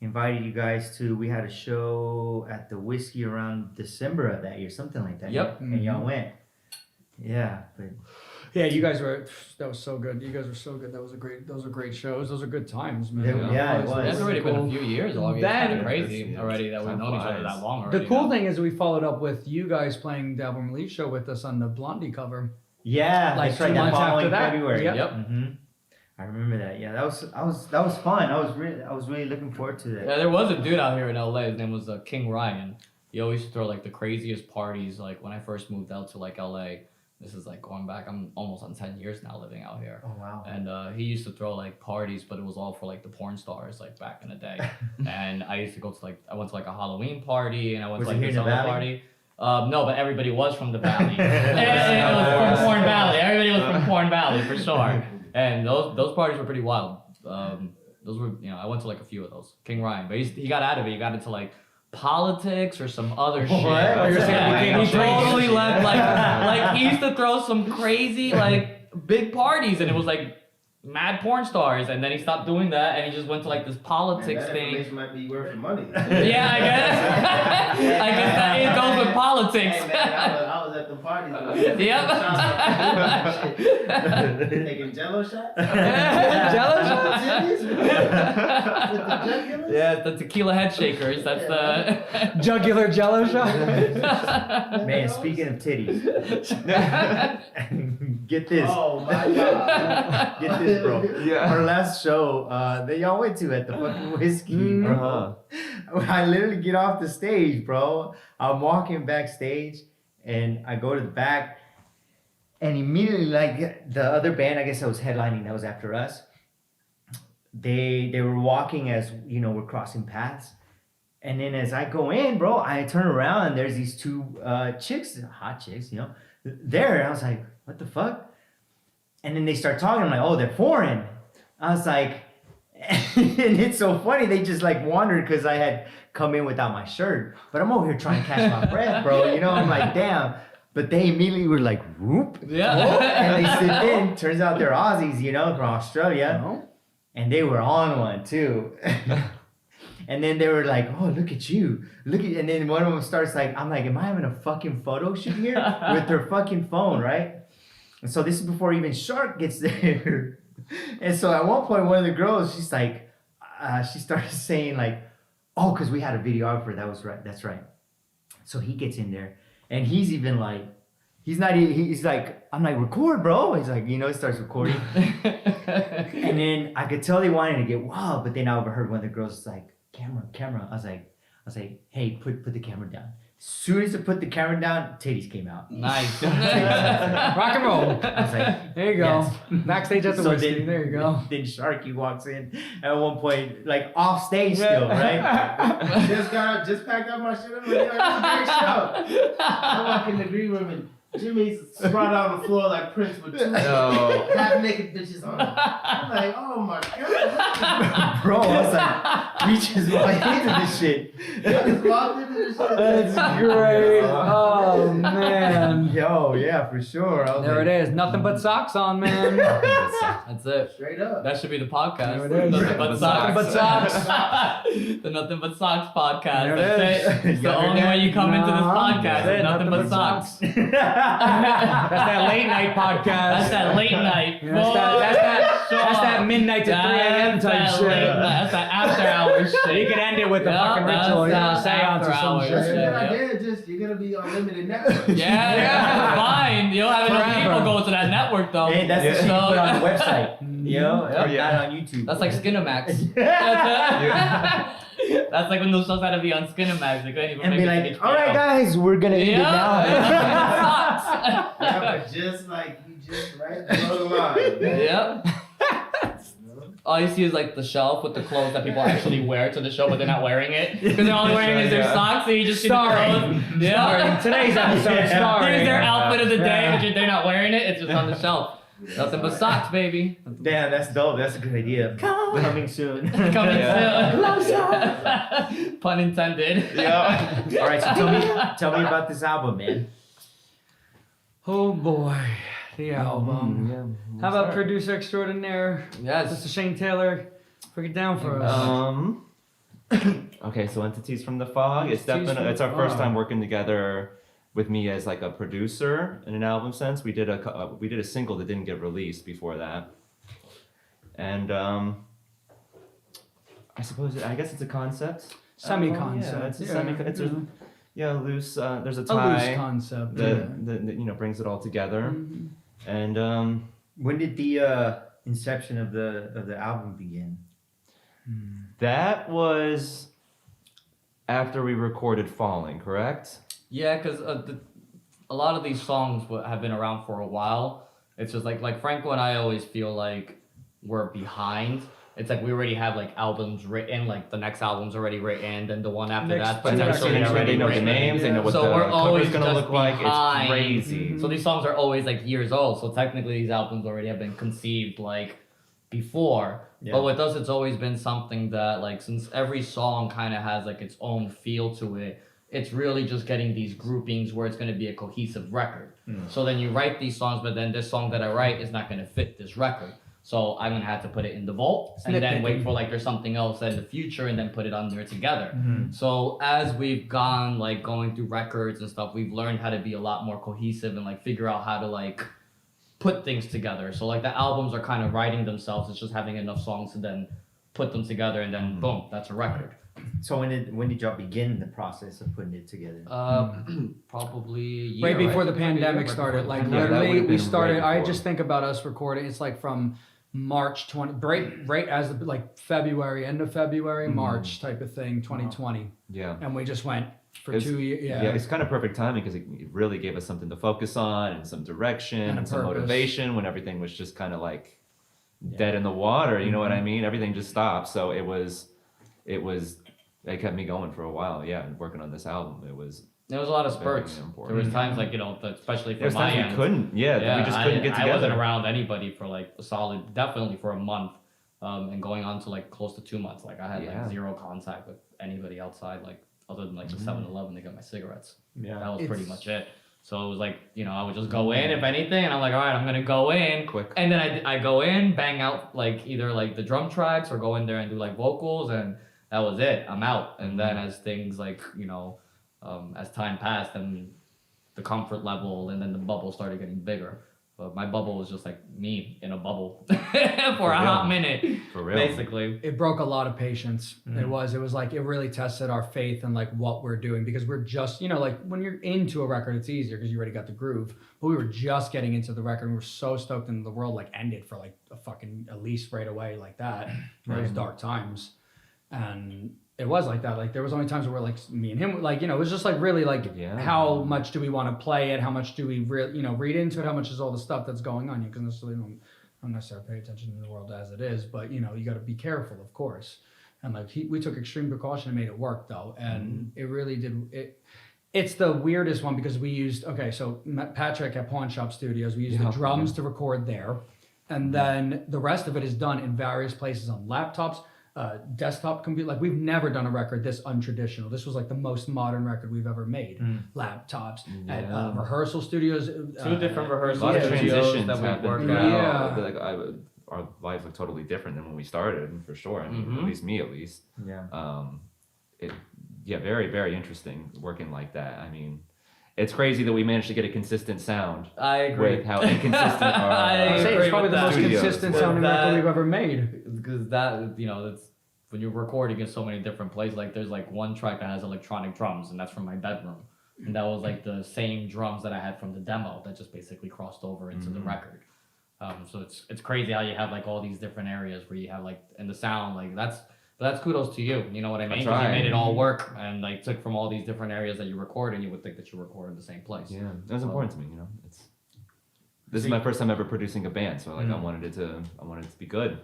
A: invited you guys to. We had a show at the Whiskey around December of that year, something like that.
D: Yep.
A: And y'all went. Yeah, but
C: Yeah, you guys were. That was so good. You guys were so good. Those are great shows. Those are good times, man.
A: Yeah, it was.
D: That's already been a few years. It's kind of crazy
B: Yeah.
D: already that we've
B: Time
D: known each other
B: flies.
D: that long already.
C: The cool
D: now.
C: thing is we followed up with you guys playing the album release show with us on the Blondie cover.
A: yeah,
C: Like
A: that's right.
C: 2
A: That
C: months after
A: following
C: that.
A: February.
C: Yep.
D: Yep.
A: hmm I remember that. Yeah, that was fun. I was really looking forward to that.
D: Yeah, there was a dude out here in LA. His name was King Ryan. He always throw like the craziest parties. Like when I first moved out to like LA, this is like going back. I'm almost on 10 years now living out here.
A: Oh wow.
D: And he used to throw like parties, but it was all for like the porn stars, like back in the day. And I used to go to I went to like a Halloween party, and I went
A: Was
D: to
A: it
D: like
A: here
D: this
A: in the
D: other
A: Valley?
D: party. No, but everybody was from the Valley. It was from Porn Valley. Everybody was from Porn Valley for sure. And those parties were pretty wild. Those were, I went to like a few of those. King Ryan, but he got out of it. He got into like politics or some other shit.
A: Oh, you're saying
D: Yeah,
A: he
D: he
A: became a
D: totally
A: priest.
D: left like he used to throw some crazy like big parties, and it was like mad porn stars, and then he stopped doing that, and he just went to like this politics
E: that
D: thing.
E: information might be worth your money.
D: Yeah, I guess. I guess that it goes with politics.
E: Hey, man, I was at the parties.
D: Yep.
E: Taking Jello shots.
C: Jello shots?
E: With the jugulars?
D: Yeah, the tequila head shakers. That's the.
C: Jugular Jello shot.
A: Man, speaking of titties, get this.
E: Oh my god.
A: Get this, bro.
B: Yeah.
A: Our last show that y'all went to at the fucking Whiskey, bro.
B: Uh-huh.
A: I literally get off the stage, bro. I'm walking backstage, and I go to the back, and immediately, like the other band, I guess I was headlining. That was after us. They were walking as we're crossing paths, and then as I go in, bro, I turn around and there's these two chicks, hot chicks, there. And I was like, what the fuck? And then they start talking. I'm like, oh, they're foreign. I was like, and it's so funny. They just like wondered because I had come in without my shirt. But I'm over here trying to catch my breath, bro. You know, I'm like, damn. But they immediately were like, whoop.
D: Yeah.
A: Whoop, and they sit in. Turns out they're Aussies, you know, from Australia.
C: No?
A: And they were on one too. And then they were like, oh, look at you. And then one of them starts like, I'm like, am I having a fucking photo shoot here? With their fucking phone, right? And so this is before even Shark gets there. And so at one point, one of the girls, she's like, she started saying like, oh, because we had a videographer. That was right. That's right. So he gets in there and he's even like, he's like, I'm like, record, bro. He's like, you know, he starts recording. And then I could tell they wanted to get wild, but then I overheard one of the girls was like, camera. I was like, hey, put the camera down. As soon as I put the camera down, titties came out.
D: Nice.
C: Rock and roll.
A: I was like,
C: There you go.
A: yes.
C: Backstage at the
A: So
C: whiskey. There you go.
A: Then Sharky walks in at one point, like off stage still, right?
E: just packed up my shit. I'm like, yo, it's a great show. I walk in the green room and Jimmy's sprawled out on the floor like Prince with two half naked bitches on. I'm like, oh my god.
A: Bro, I was like, we just walked into this shit.
E: Just walked into this shit.
C: That's great. Oh, man.
A: Yo, yeah, for sure. I was
C: There
A: like,
C: it is. Nothing but socks on, man.
D: That's it.
E: Straight up.
D: That should be the podcast.
C: There it is.
D: Nothing but socks.
C: Nothing but socks.
D: The Nothing But Socks podcast.
C: There it
D: That's
C: is.
D: it. It's the
A: Yeah,
D: only way you come into this
C: Nah,
D: podcast.
C: that's
D: Is
C: it.
D: nothing but socks.
C: That's that late night podcast.
D: That's that late night.
C: Yeah, that's that midnight to 3 a.m. type
D: That's that
C: shit.
D: late night. That's that after hours shit.
C: You could end it with a
D: Yeah,
C: fucking
D: that's
C: ritual, you know,
D: that
C: seance or
D: after
C: some
D: hours
C: shit.
E: That's a
D: shit.
E: good
D: Yeah.
E: idea. Just you're gonna be on limited network.
D: Yeah, fine. You'll have enough
C: Forever.
D: people go to that network though.
A: Hey, that's the shit you
D: So-
A: put on the website. You know?
D: Yeah.
A: Not on YouTube.
D: That's like Skinamax. That's like when those shows had to be on Skinamax. They couldn't even
A: And
D: make
A: be
D: it
A: like,
D: to
A: all right,
D: HBO.
A: guys, we're going to end it now.
E: Yeah, but just like you just right below the line.
D: Yep. All you see is like the shelf with the clothes that people actually wear to the show, but they're not wearing it because they're only wearing is their
B: Yeah.
D: socks. So you just see the
C: Starring.
D: clothes. Yeah.
C: Today's episode
A: Yeah.
C: starring.
D: Here's their outfit of the day,
C: Yeah.
D: but they're not wearing it. It's just on the shelf. Nothing but socks, baby.
A: Damn, that's dope. That's a good idea. Coming soon.
D: Coming
B: Yeah.
D: soon. Pun intended.
B: Yeah.
A: All right, so tell me about this album, man.
C: Oh boy, the album.
B: Yeah.
C: How about producer extraordinaire, Mr.
D: Yes.
C: Shane Taylor? Break it down for us.
B: Okay, so Entities from the Fog. It's
C: Entities
B: definitely
C: from
B: it's our
C: the
B: first
C: Fog.
B: time working together with me as like a producer in an album sense. We did a single that didn't get released before that, and I guess it's a concept.
C: Semi-concept.
B: Yeah, it's a
C: yeah,
B: semi. It's
C: yeah.
B: a loose. There's a
C: A
B: tie
C: loose concept.
B: that you know brings it all together,
C: Mhm.
B: and
A: When did the inception of the album begin?
B: that was after we recorded Falling, correct?
D: Yeah, because a lot of these songs have been around for a while. It's just like Franco and I always feel like we're behind. It's like we already have like albums written, like the next album's already written, then the one after
C: Next
D: that's
C: two
D: potentially
C: records.
D: already
B: They know the
D: written.
B: names. They know what
D: So
B: the
D: we're
B: cover's
D: always
B: gonna
D: just
B: look like.
D: behind.
B: It's crazy.
C: Mhm.
D: So these songs are always like years old. So technically these albums already have been conceived like before.
A: Yeah.
D: But with us, it's always been something that like since every song kind of has like its own feel to it. It's really just getting these groupings where it's going to be a cohesive record. So then you write these songs, but then this song that I write is not going to fit this record. So I'm going to have to put it in the vault and then wait for like there's something else in the future and then put it under together. So as we've gone like going through records and stuff, we've learned how to be a lot more cohesive and like figure out how to like put things together. So like the albums are kind of writing themselves. It's just having enough songs to then put them together and then boom, that's a record.
A: So when did y'all begin the process of putting it together?
D: Probably a year,
C: Right before the
D: Maybe a year,
C: pandemic
D: right
C: started,
D: before
C: like
D: the
B: Yeah, that
C: literally,
B: would've
C: we
B: been
C: started.
B: right
C: I
B: before.
C: just think about us recording. It's like from March 20, right as the, like February, end of February, March type of thing, 2020,
B: Yeah.
C: and we just went for
B: It's-
C: 2 years.
B: Yeah, it's kind of perfect timing because it really gave us something to focus on and some direction
C: And
B: and,
C: a
B: some
C: purpose.
B: motivation when everything was just kind of like dead in the water. You know what I mean? Everything just stopped. So it kept me going for a while. Yeah, and working on this album,
D: There was a lot of
B: Very
D: spurts.
B: important.
D: There was times like, especially
B: There's
D: from my
B: times
D: end.
B: we couldn't. Yeah, we just couldn't get together.
D: I wasn't around anybody for like a solid, definitely for a month, and going on to like close to 2 months. Like I had like zero contact with anybody outside, like other than like the 7-Eleven to get my cigarettes.
A: Yeah.
D: That was pretty much it. So it was like, I would just go in if anything, and I'm like, all right, I'm gonna go in,
B: Quick.
D: and then I go in, bang out like either like the drum tracks or go in there and do like vocals, and that was it. I'm out. And then as things like as time passed, and the comfort level and then the bubble started getting bigger. But my bubble was just like me in a bubble for a hot minute,
B: For real.
D: basically.
C: It broke a lot of patience. It was like, it really tested our faith in like what we're doing, because we're just, like when you're into a record, it's easier because you already got the groove. But we were just getting into the record and we were so stoked, and the world like ended for like a fucking, at least right away like that. Those dark times. And it was like that. Like there was only times where like me and him, like, it was just like really like how much do we want to play it? How much do we read into it? How much is all the stuff that's going on? Because necessarily don't necessarily pay attention to the world as it is, but you got to be careful, of course. And like we took extreme precaution and made it work though. And it really did it. It's the weirdest one because we used, so Patrick at Pawn Shop Studios, we used the drums to record there. And then the rest of it is done in various places on laptops, desktop computer. Like we've never done a record this untraditional. This was like the most modern record we've ever made. Laptops at rehearsal studios.
D: 2 different rehearsal
B: A lot of
D: studios
B: transitions
D: that we
B: happened.
D: worked out.
B: Like our lives look totally different than when we started, for sure. I mean, at least me, at least.
A: Yeah.
B: Very, very interesting working like that. I mean, it's crazy that we managed to get a consistent sound.
D: I agree.
B: With how inconsistent our
C: I'd say it's probably the most
B: studios
C: consistent
B: were.
C: sounding record we've ever made.
D: Because that, that's when you're recording in so many different places. Like there's like one track that has electronic drums, and that's from my bedroom. And that was like the same drums that I had from the demo that just basically crossed over into the record. So it's crazy how you have like all these different areas where you have like, and the sound, like that's kudos to you. You know what I mean? Because you made it all work and like took from all these different areas that you record, and you would think that you recorded the same place.
B: Yeah, that was important to me. This is my first time ever producing a band, so like I wanted it to be good.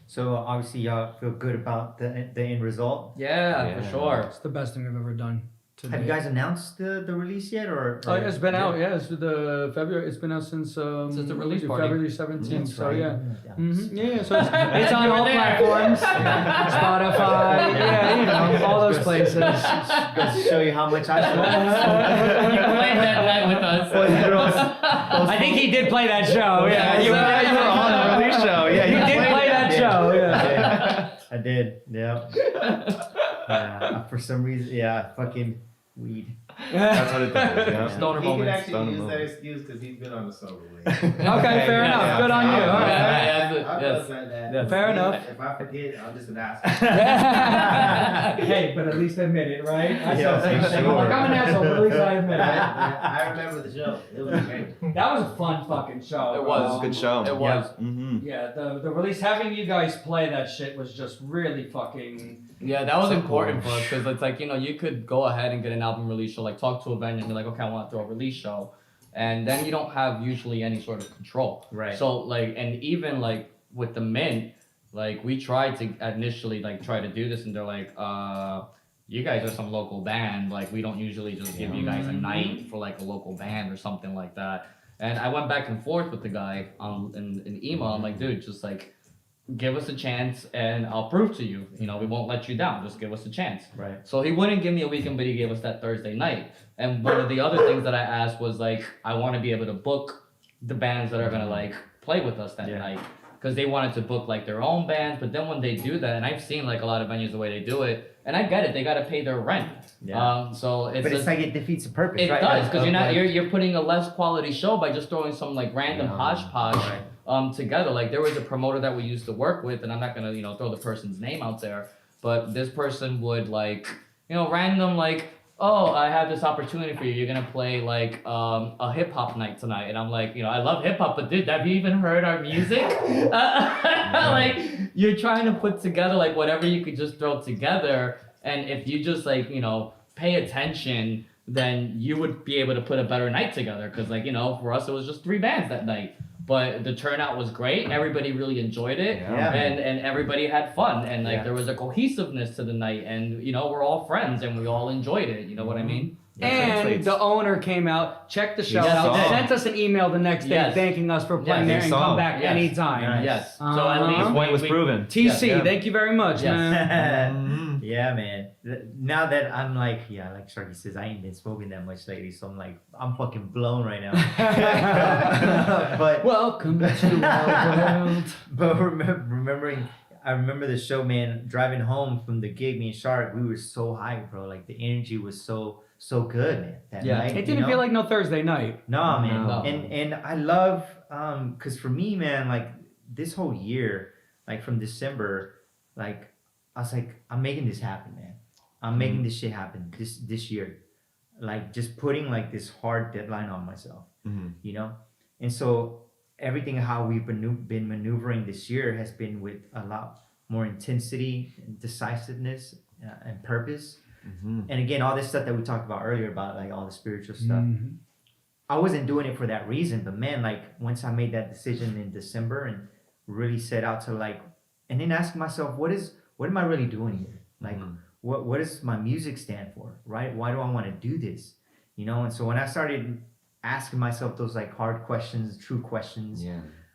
A: So obviously y'all feel good about the end result.
D: Yeah, for sure.
C: It's the best thing we've ever done.
A: Have you guys announced the release yet, or?
C: Oh, yeah, it's been out. Yeah, it's the February. It's been out since
D: the release party.
C: February 17th. So yeah.
A: Yeah.
C: Yeah, so it's on all platforms. Spotify, all those places.
A: Goes to show you how much I
D: You played that night with us. I think he did play that show. Yeah,
B: you were on the release show. Yeah,
C: you did play that show. Yeah.
A: I did. Yeah. For some reason, fucking weed.
B: That's what it does. Yeah.
D: Stoner
E: He can
D: moments.
E: actually use that excuse because he's been on the sober way.
C: Okay, fair enough. Good on you. All right.
E: I've done that.
C: Fair enough.
E: If I forget, I'm just an asshole.
C: Hey, but at least admit it, right?
A: Yeah,
C: I'm like, I'm an asshole, but at least I admit it.
E: I remember the show. It was great.
C: That was a fun fucking show.
D: It was.
B: It was a good show.
D: It was.
C: Yeah, the release, having you guys play that shit was just really fucking.
D: Yeah, that was important for us because it's like, you could go ahead and get an album release show, like talk to a venue and be like, okay, I want to throw a release show. And then you don't have usually any sort of control.
A: Right.
D: So like, and even like with the Mint, like we tried to initially like try to do this and they're like, you guys are some local band. Like we don't usually just give you guys a night for like a local band or something like that. And I went back and forth with the guy in email. I'm like, dude, just like, give us a chance and I'll prove to you, we won't let you down. Just give us a chance.
A: Right.
D: So he wouldn't give me a weekend, but he gave us that Thursday night. And one of the other things that I asked was like, I want to be able to book the bands that are going to like play with us that night. Because they wanted to book like their own bands. But then when they do that, and I've seen like a lot of venues the way they do it, and I get it, they got to pay their rent.
A: Yeah.
D: So it's
A: But it's like it defeats the purpose,
D: it
A: right?
D: does, because
A: Of
D: you're putting a less quality show by just throwing some like random hodgepodge together. Like there was a promoter that we used to work with, and I'm not gonna throw the person's name out there, but this person would like random like, oh, I have this opportunity for you. You're gonna play like a hip hop night tonight, and I'm like, I love hip hop, but dude, have you even heard our music? Like you're trying to put together like whatever you could just throw together, and if you just like pay attention, then you would be able to put a better night together. Because like for us, it was just 3 bands that night. But the turnout was great. Everybody really enjoyed it, and everybody had fun, and like there was a cohesiveness to the night, and we're all friends and we all enjoyed it. You know what I mean?
C: And
B: translates.
C: the owner came out, checked the show
D: Yes,
C: out,
D: he did.
C: sent us an email the next day
D: Yes.
C: thanking us for playing there
B: he
C: and
B: saw
C: come
B: him.
C: back
D: Yes.
C: anytime.
A: Nice.
D: Yes. So
C: Uh-huh.
D: at least
B: The point was proven.
C: TC,
B: Yeah.
C: thank you very much,
D: Yes.
C: man.
A: Yeah, man. Now that I'm like, like Sharky says, I ain't been smoking that much lately, so I'm like, I'm fucking blown right now. but
C: Welcome to our world.
A: but remembering, I remember the show, man. Driving home from the gig, me and Shark, we were so hyped, bro. Like the energy was so good, man. That
D: Yeah.
A: night,
C: It didn't feel like no Thursday night.
A: no, man.
D: No.
A: And I love cause for me, man, like this whole year, like from December, like I was like, I'm making this happen, man. I'm making this shit happen this year. Like just putting like this hard deadline on myself, you know? And so everything how we've been maneuvering this year has been with a lot more intensity and decisiveness and purpose. And again, all this stuff that we talked about earlier about like all the spiritual stuff. I wasn't doing it for that reason, but man, like once I made that decision in December and really set out to like, and then ask myself, what am I really doing here? Like, what does my music stand for, right? Why do I want to do this? You know? And so when I started asking myself those like hard questions, true questions,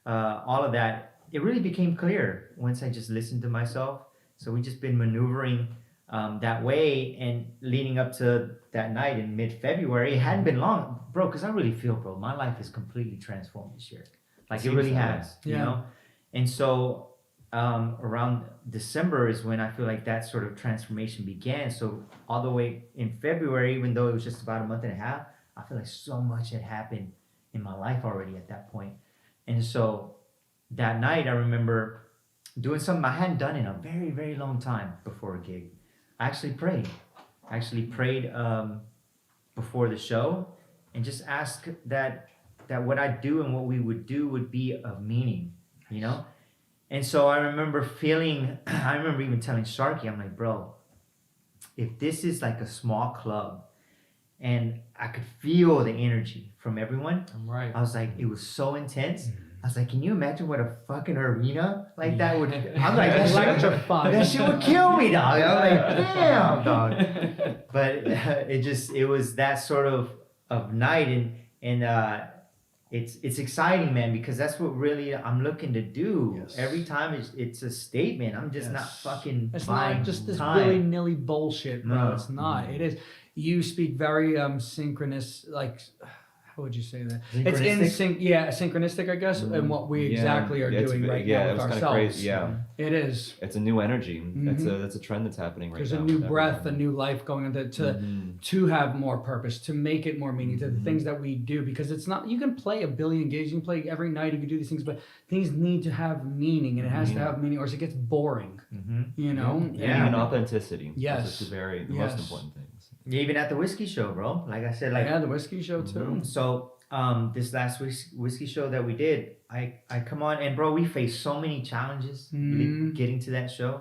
A: all of that, it really became clear once I just listened to myself. So we just been maneuvering that way, and leading up to that night in mid-February, it hadn't been long, bro, because I really feel, bro, my life is completely transformed this year. Like it really has, you know? And so around December is when I feel like that sort of transformation began. So all the way in February, even though it was just about a month and a half, I feel like so much had happened in my life already at that point. And so that night, I remember doing something I hadn't done in a very, very long time before a gig. I actually prayed before the show and just asked that what I do and what we would do would be of meaning, you know? And so I remember even telling Sharky, I'm like, bro, if this is like a small club and I could feel the energy from everyone,
C: I'm right.
A: I was like, it was so intense. I was like, can you imagine what a fucking arena like that would, I'm like, that shit would kill me, dog. I'm like, damn, dog. But it was that sort of night, and it's exciting, man, because that's what really I'm looking to do.
C: Yes.
A: Every time it's a statement. I'm just not fucking
C: It's
A: buying
C: not just this
A: time.
C: willy-nilly bullshit, bro.
A: No.
C: It's not. It is. You speak very synchronous, like, how would you say that? It's in
A: Synchronistic?
C: sync, yeah, synchronistic, I guess, and what we exactly are
B: it's
C: doing
B: ve-
C: right
B: yeah,
C: now
B: it
C: with
B: was kinda
C: ourselves.
B: crazy, yeah.
C: It is.
B: It's a new energy. That's a trend that's happening right
C: There's
B: now.
C: a new
B: with
C: breath, a
B: everything.
C: new life going into to have more purpose, to make it more meaning to the things that we do. Because it's not, you can play a billion gigs, you can play every night, you can do these things, but things need to have meaning, and it has to have meaning, or else it gets boring. You know?
A: Yeah.
B: And authenticity.
C: Yes.
B: Those are the
C: Yes.
B: most important things.
A: Even at the whiskey show, bro. Like I said, like
C: Yeah, the whiskey show too.
A: So this last whiskey show that we did, I come on, and bro, we faced so many challenges getting to that show.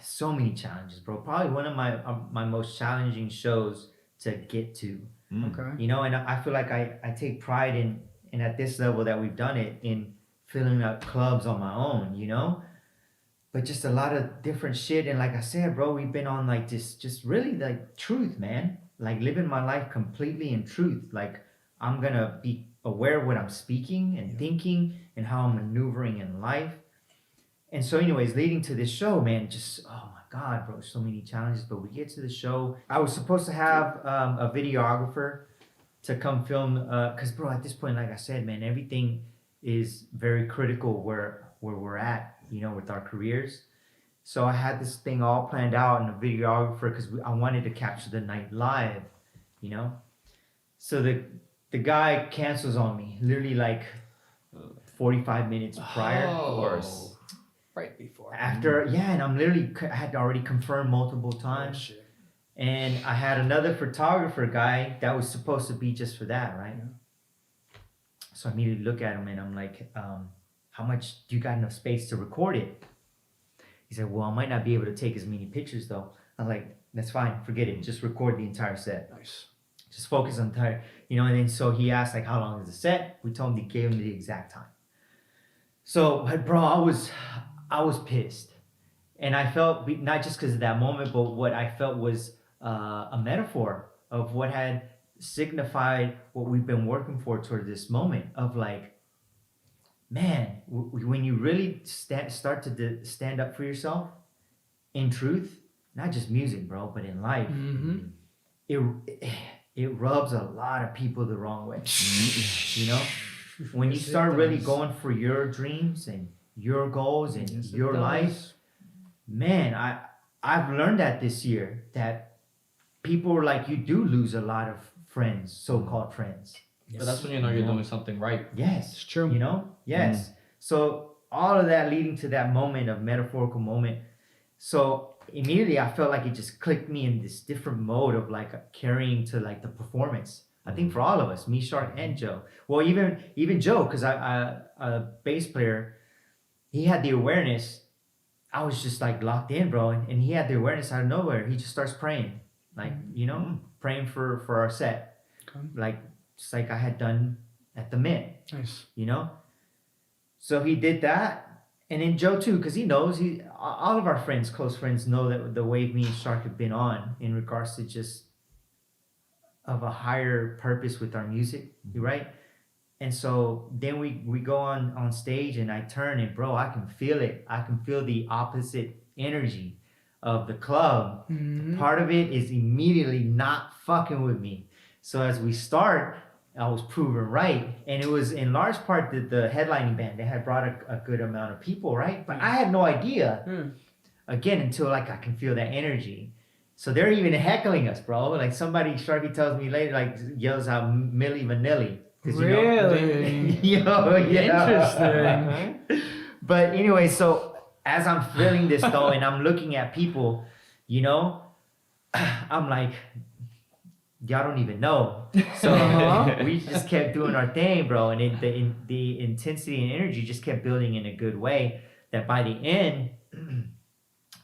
A: So many challenges, bro. Probably one of my most challenging shows to get to.
C: Okay.
A: You know, and I feel like I take pride in at this level that we've done it, in filling up clubs on my own, you know? But just a lot of different shit. And like I said, bro, we've been on like this, just really like truth, man. Like living my life completely in truth. Like I'm going to be aware of what I'm speaking and thinking and how I'm maneuvering in life. And so anyways, leading to this show, man, just, oh my God, bro, so many challenges. But we get to the show. I was supposed to have a videographer to come film. Because, bro, at this point, like I said, man, everything is very critical where we're at, you know, with our careers. So I had this thing all planned out, and a videographer, because I wanted to capture the night live, you know. So the guy cancels on me, literally like 45 minutes prior.
B: Of course.
C: Right before.
A: After, and I had already confirmed multiple times.
C: Shit.
A: And I had another photographer guy that was supposed to be just for that, right?
C: Yeah.
A: So I immediately look at him and I'm like, how much do you got enough space to record it? He said, well, I might not be able to take as many pictures though. I'm like, that's fine, forget it. Just record the entire set.
C: Nice.
A: Just focus on entire, you know, and then so he asked like, how long is the set? We told him, he gave him the exact time. So, but bro, I was pissed. And I felt, not just because of that moment, but what I felt was a metaphor of what had signified what we've been working for toward this moment of like, man, when you really start to stand up for yourself in truth, not just music, bro, but in life, it rubs a lot of people the wrong way. You know, when you start really going for your dreams and your goals and your life, man, I've learned that this year that people like you do lose a lot of friends, so-called friends.
D: But that's when you know you're doing something right.
A: Yes,
C: It's true.
A: You know, yes. So all of that leading to that moment of metaphorical moment. So immediately I felt like it just clicked me in this different mode of like carrying to like the performance. I think for all of us, me, Shark, and Joe. Well, even Joe, because I a bass player, he had the awareness. I was just like locked in, bro, and he had the awareness out of nowhere. He just starts praying, like praying for our set, like just like I had done at the Mint.
C: Nice.
A: So he did that, and then Joe too, because he knows all of our friends, close friends, know that the wave me and Shark have been on in regards to just of a higher purpose with our music, right? And so then we go on stage, and I turn, and bro, I can feel it. I can feel the opposite energy of the club. Part of it is immediately not fucking with me. So as we start, I was proven right, and it was in large part the headlining band. They had brought a good amount of people, right? But I had no idea, again, until like I can feel that energy. So they're even heckling us, bro. Like somebody, Sharky tells me later, like yells out Milli Vanilli.
C: Really?
A: Interesting. But anyway, so as I'm feeling this though, and I'm looking at people, I'm like, y'all don't even know. So we just kept doing our thing, bro. And the intensity and energy just kept building in a good way that by the end,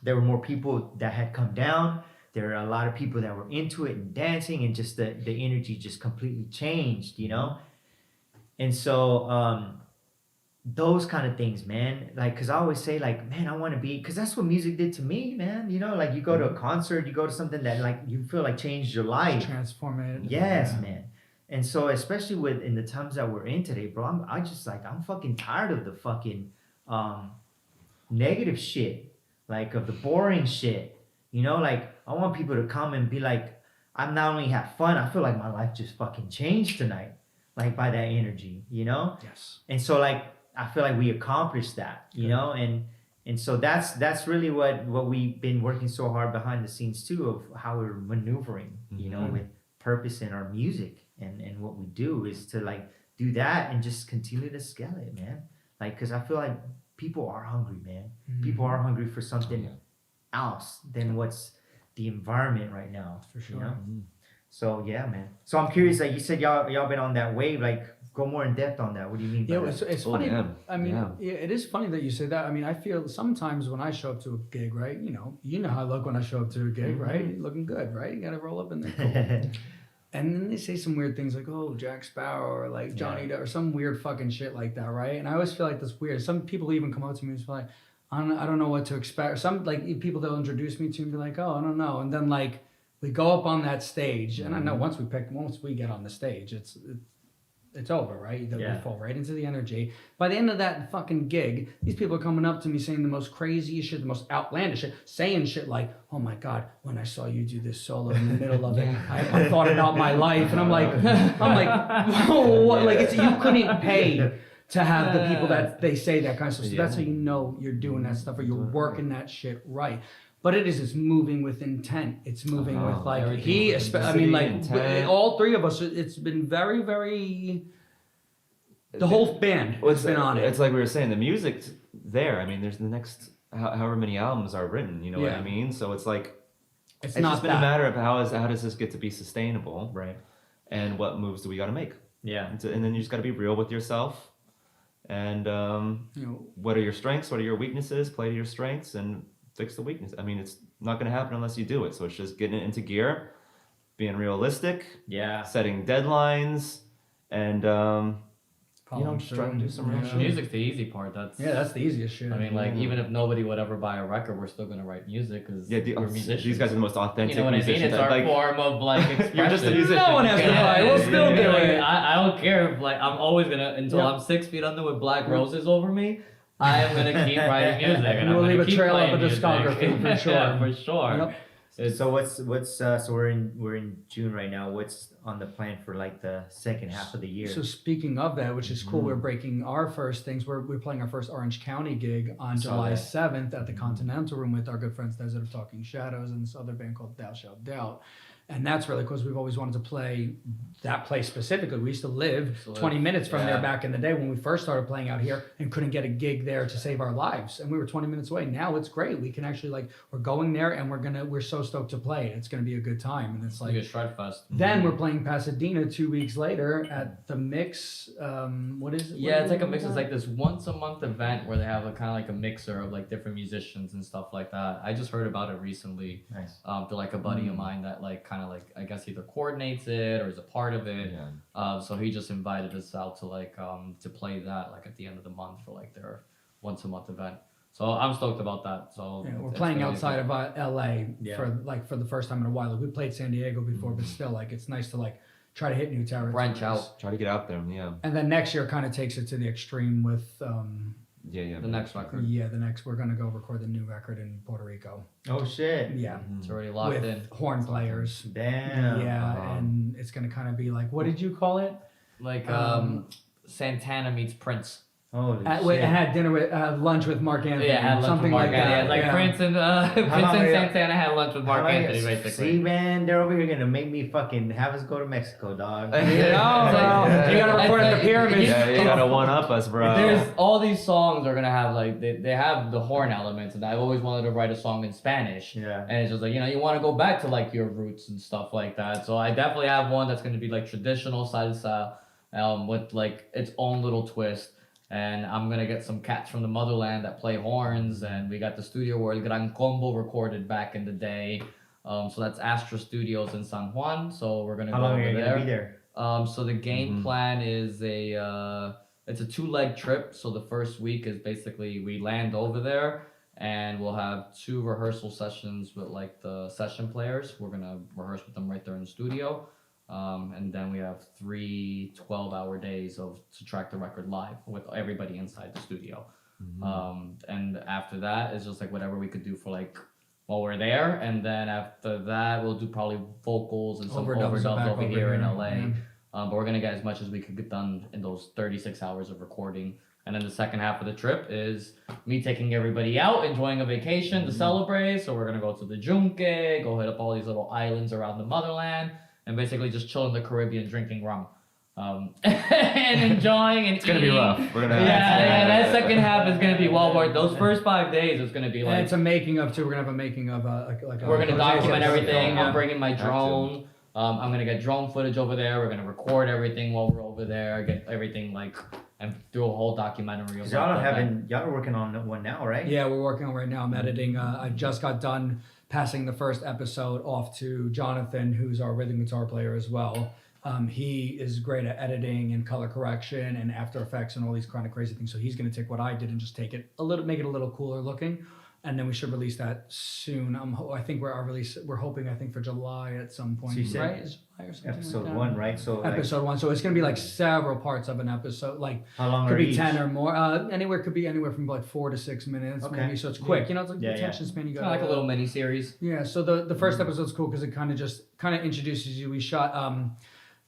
A: there were more people that had come down. There were a lot of people that were into it and dancing, and just the energy just completely changed, And so those kind of things, man, like, because I always say, like, man, I want to be, because that's what music did to me, man. Like you go to a concert, you go to something that like you feel like changed your life.
C: Transform it.
A: Yes, man. And so especially in the times that we're in today, bro, I'm fucking tired of the fucking negative shit, like of the boring shit. Like I want people to come and be like, I'm not only have fun, I feel like my life just fucking changed tonight, like by that energy,
C: Yes.
A: And so like I feel like we accomplished that, and so that's really what we've been working so hard behind the scenes too, of how we're maneuvering, with purpose in our music, and what we do is to like do that and just continue to scale it, man. Like, because I feel like people are hungry, man. People are hungry for something else than what's the environment right now,
C: for sure.
A: So yeah, man. So I'm curious, like you said, y'all been on that wave. Like, go more in depth on that. What do you mean by that?
C: It's funny.
B: Yeah.
C: I mean, it is funny that you say that. I mean, I feel sometimes when I show up to a gig, right? You know how I look when I show up to a gig, right? Looking good, right? You gotta roll up in there. Cool. And then they say some weird things like, "Oh, Jack Sparrow," or like Johnny Depp, or some weird fucking shit like that, right? And I always feel like that's weird. Some people even come up to me and feel like, I don't know what to expect. Some like people they'll introduce me to and be like, "Oh, I don't know," and then like we go up on that stage, and I know once we get on the stage, it's over, right? We fall right into the energy. By the end of that fucking gig, these people are coming up to me saying the most craziest shit, the most outlandish shit, saying shit like, "Oh my God, when I saw you do this solo in the middle of it, I thought about my life." And I'm like, whoa, what? Like you couldn't pay to have the people that they say that kind of stuff. So that's how you know you're doing that stuff or you're working that shit right. But it's moving with intent. It's moving with like all three of us. It's been very, very. The whole band has been on it.
B: It's like we were saying, the music's there. I mean, there's the next however many albums are written. You know what I mean? So it's like it's
C: not
B: just been a matter of how does this get to be sustainable,
A: right?
B: And what moves do we got to make?
A: Yeah,
B: and then you just got to be real with yourself. And what are your strengths? What are your weaknesses? Play to your strengths and fix the weakness. I mean, it's not going to happen unless you do it. So it's just getting it into gear, being realistic, setting deadlines, and
C: follow them
B: try and
C: through.
B: do some real shit.
D: Music's the easy part. That's
C: That's the easiest shit.
D: I mean, like even if nobody would ever buy a record, we're still gonna write music because we're musicians.
B: These guys are the most authentic
D: You know what I mean?
B: musicians.
D: It's our
B: like,
D: form of like expression.
B: you're just a musician.
C: No one has to buy. We'll still do it.
D: I don't care if like I'm always gonna until I'm 6 feet under with black roses over me. I am gonna keep writing music, and I'm
C: We'll
D: gonna
C: leave a
D: keep
C: trail of
D: playing
C: a
D: music.
C: discography for sure.
D: Yeah, for sure.
C: Yep.
A: So so we're in June right now. What's on the plan for like the second half of the year?
C: So speaking of that, which is cool, we're breaking our first things. We're playing our first Orange County gig on July
A: that.
C: 7th at the Continental Room with our good friends Desert of Talking Shadows and this other band called Thou Shalt Doubt. And that's really cool because we've always wanted to play that place specifically. We used to live 20 minutes from there back in the day when we first started playing out here and couldn't get a gig there to save our lives. And we were 20 minutes away. Now it's great. We can actually we're going there and we're so stoked to play it. It's going to be a good time. And it's like,
D: Like a Shred Fest.
C: then we're playing Pasadena 2 weeks later at the Mix. What is it?
D: Yeah, it's like a mix. It's like this once a month event where they have a kind of like a mixer of like different musicians and stuff like that. I just heard about it recently.
A: Nice.
D: Through like a buddy of mine that like kind of like I guess either coordinates it or is a part of it.
B: Yeah.
D: So he just invited us out to like to play that like at the end of the month for like their once a month event. So I'm stoked about that. So
C: Yeah, we're
D: it's
C: playing
D: really
C: outside
D: cool.
C: of LA
A: Yeah.
C: for the first time in a while. Like, we played San Diego before, but still, like, it's nice to like try to hit new territory.
D: Branch out.
B: Try to get out there. Yeah.
C: And then next year kind of takes it to the extreme with
B: Yeah.
D: The next record.
C: we're gonna go record the new record in Puerto Rico.
A: Oh shit.
C: Yeah,
D: It's already locked
C: with
D: in.
C: horn players.
A: Damn.
C: Yeah, and it's gonna kind of be like, what did you call it?
D: Like Santana meets Prince.
A: Holy
C: I
A: shit.
C: had dinner with lunch with Mark Anthony.
D: Yeah, had lunch
C: something
D: with Mark
C: like
D: Anthony.
C: that.
D: Yeah, like
C: yeah.
D: Prince and
A: long are you-
D: Santana had lunch with Mark
A: How long-
D: Anthony basically.
A: See, man, they're over here gonna make me fucking have us go to Mexico, dog.
C: You gotta record at the pyramids.
B: Yeah, you gotta one up us, bro.
D: There's all these songs are gonna have like they have the horn elements, and I've always wanted to write a song in Spanish.
A: Yeah.
D: And it's just like, you want to go back to like your roots and stuff like that. So I definitely have one that's gonna be like traditional salsa, with like its own little twist. And I'm gonna get some cats from the motherland that play horns, and we got the studio where El Gran Combo recorded back in the day. So that's Astra Studios in San Juan. So we're gonna
A: How
D: go
A: long
D: over
A: are you
D: there.
A: gonna be there?
D: So the game plan is it's a 2-leg trip. So the first week is basically we land over there and we'll have 2 rehearsal sessions with like the session players. We're gonna rehearse with them right there in the studio. And then we have 3 12-hour days to track the record live with everybody inside the studio. And after that, it's just like whatever we could do for like while we're there. And then after that, we'll do probably vocals and some
C: Overdubs
D: overdubs
C: back
D: over
C: over
D: here in
C: here,
D: LA.
C: yeah.
D: But we're gonna get as much as we could get done in those 36 hours of recording. And then the second half of the trip is me taking everybody out, enjoying a vacation to celebrate. So we're gonna go to the Junque, go hit up all these little islands around the motherland, and basically just chill in the Caribbean drinking rum. And enjoying and
B: It's gonna be
D: eating.
B: rough. We're gonna
D: Yeah, that second half is gonna be well worth. Those first 5 days is gonna be
C: And
D: like
C: it's a making of too. We're gonna have a making of like a
D: we're gonna document everything.
C: Yeah.
D: I'm bringing my
B: Have to.
D: drone. I'm gonna get drone footage over there. We're gonna record everything while we're over there. Get everything like and do a whole documentary. Of
A: 'Cause y'all
D: like,
A: y'all are working on one now, right?
C: Yeah, we're working on right now. I'm editing. I just got done passing the first episode off to Jonathan, who's our rhythm guitar player as well. He is great at editing and color correction and After Effects and all these kind of crazy things. So he's going to take what I did and just take it make it a little cooler looking. And then we should release that soon. I think we're hoping for July at some point.
A: So you said
C: right? Is July or something
A: Episode
C: like that?
A: 1, right? So like,
C: Episode 1. So it's going to be like several parts of an episode. Like
A: how long
C: could
A: are
C: be
A: each?
C: 10 or more. Could be anywhere from like 4 to 6 minutes,
A: Okay.
C: maybe. So it's quick. It's like
A: Yeah,
C: the attention span you got.
D: like a little mini series.
C: Yeah. So the first episode's cool because it kind of introduces you. We shot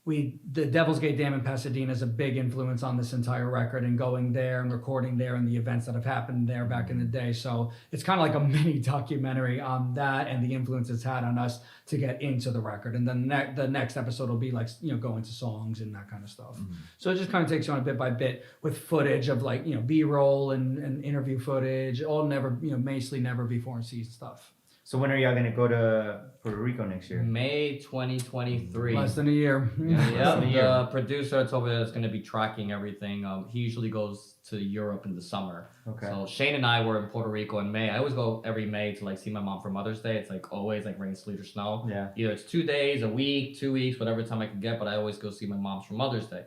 C: the Devil's Gate Dam in Pasadena is a big influence on this entire record, and going there and recording there and the events that have happened there back in the day. So it's kind of like a mini documentary on that and the influence it's had on us to get into the record. And then the next episode will be like, go into songs and that kind of stuff. So it just kind of takes you on a bit by bit with footage of like, B-roll and interview footage, all mostly never before seen stuff.
A: So when are y'all gonna go to Puerto Rico next year?
D: May 2023.
C: Less than a year.
D: Yeah,
A: than a year.
D: the producer that's over there that's going to be tracking everything. He usually goes to Europe in the summer.
A: Okay.
D: So Shane and I were in Puerto Rico in May. I always go every May to like see my mom for Mother's Day. It's like always like rain, sleet, or snow.
A: Yeah.
D: Either it's 2 days, a week, 2 weeks, whatever time I can get. But I always go see my mom's for Mother's Day.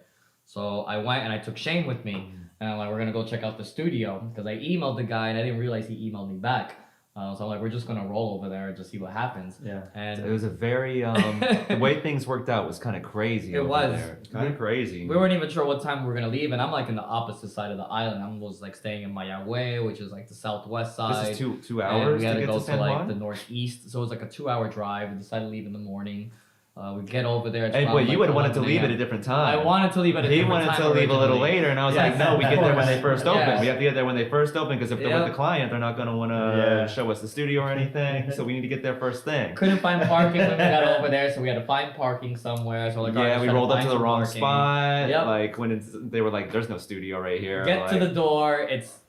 D: So I went and I took Shane with me. And I'm like, we're going to go check out the studio. Because I emailed the guy and I didn't realize he emailed me back. So I'm like, we're just going to roll over there and just see what happens.
A: Yeah.
D: And
B: It was a very the way things worked out was kind of crazy.
D: It was.
B: Kind of crazy.
D: we weren't even sure what time we were going to leave. And I'm like in the opposite side of the island. I was like staying in Mayagüe, which is like the southwest side.
B: This is two
D: And
B: hours
D: we had
B: to
D: to
B: get
D: go
B: to San
D: like
B: Juan.
D: the northeast. So it was like a 2-hour drive. We decided to leave in the morning. We get over there. It's
B: And
D: around,
B: wait, you
D: like,
B: would have wanted to
D: 11
B: leave at
D: a.m.
B: a different time.
D: I wanted to leave at a
B: He
D: different
B: wanted
D: time
B: to leave a little
D: originally.
B: later, and I was
D: Yes,
B: like, no, we get there when they first open.
D: Yes.
B: We have to get there when they first open because if they're
D: Yep.
B: with the client, they're not going to want to show us the studio or anything. So we need to get there first thing.
D: Couldn't find parking when we got over there, so we had to find parking somewhere. So like, all right,
B: Yeah,
D: let's
B: we
D: try
B: rolled up
D: find
B: to the
D: some
B: wrong
D: parking.
B: spot.
D: Yep.
B: Like when they were like, "There's no studio right here."
D: Get to
B: like,
D: the door. It's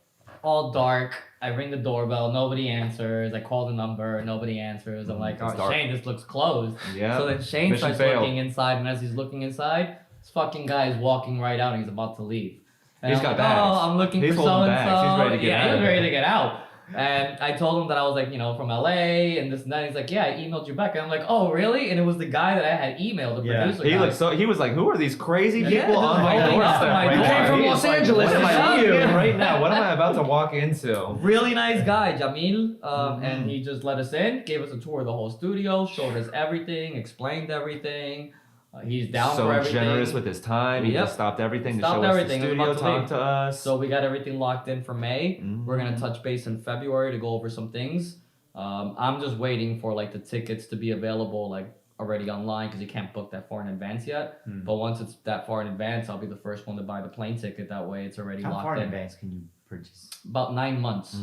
D: all dark. I ring the doorbell. Nobody answers. I call the number. Nobody answers. I'm like,
B: It's
D: oh,
B: dark.
D: Shane, this looks closed.
B: Yeah.
D: So then Shane
B: Mission
D: starts
B: failed.
D: looking inside, and as he's looking inside, this fucking guy is walking right out, and he's about to leave. And
B: He's
D: I'm
B: got
D: like,
B: bags.
D: oh, I'm looking
B: He's
D: for so
B: holding
D: and
B: bags. He's
D: so.
B: ready to get
D: Yeah,
B: out
D: he was
B: of
D: ready
B: there.
D: to get out. And I told him that I was like, from LA and this and that. He's like, yeah, I emailed you back. And I'm like, oh, really? And it was the guy that I had emailed, the
A: Yeah.
D: producer
B: He
D: guy.
B: looked so. He was like, "Who are these crazy
D: Yeah,
B: people
D: just
B: on my
D: rolling up
B: doorstep
D: to my
B: right
D: door.
B: now?"
C: Came from
B: He
C: Los
B: was like,
C: Angeles.
B: "What am I
C: Thank you."
B: doing right now? What am I about to walk into?"
D: Really nice guy, Jamil.
B: Mm-hmm.
D: And he just let us in, gave us a tour of the whole studio, showed us everything, explained everything. He's down
B: So
D: for everything.
B: generous with his time. He
D: Yep.
B: just stopped everything to
D: Stopped
B: show
D: everything.
B: us
D: He
B: the
D: was
B: studio,
D: about to
B: talk
D: leave.
B: to us.
D: So we got everything locked in for May. We're gonna
B: Mhm.
D: touch base in February to go over some things. I'm just waiting for like the tickets to be available like already online because you can't book that far in advance yet.
A: Hmm.
D: But once it's that far in advance, I'll be the first one to buy the plane ticket. That way, it's already
A: How
D: locked
A: far in
D: in.
A: advance can you purchase?
D: About 9 months.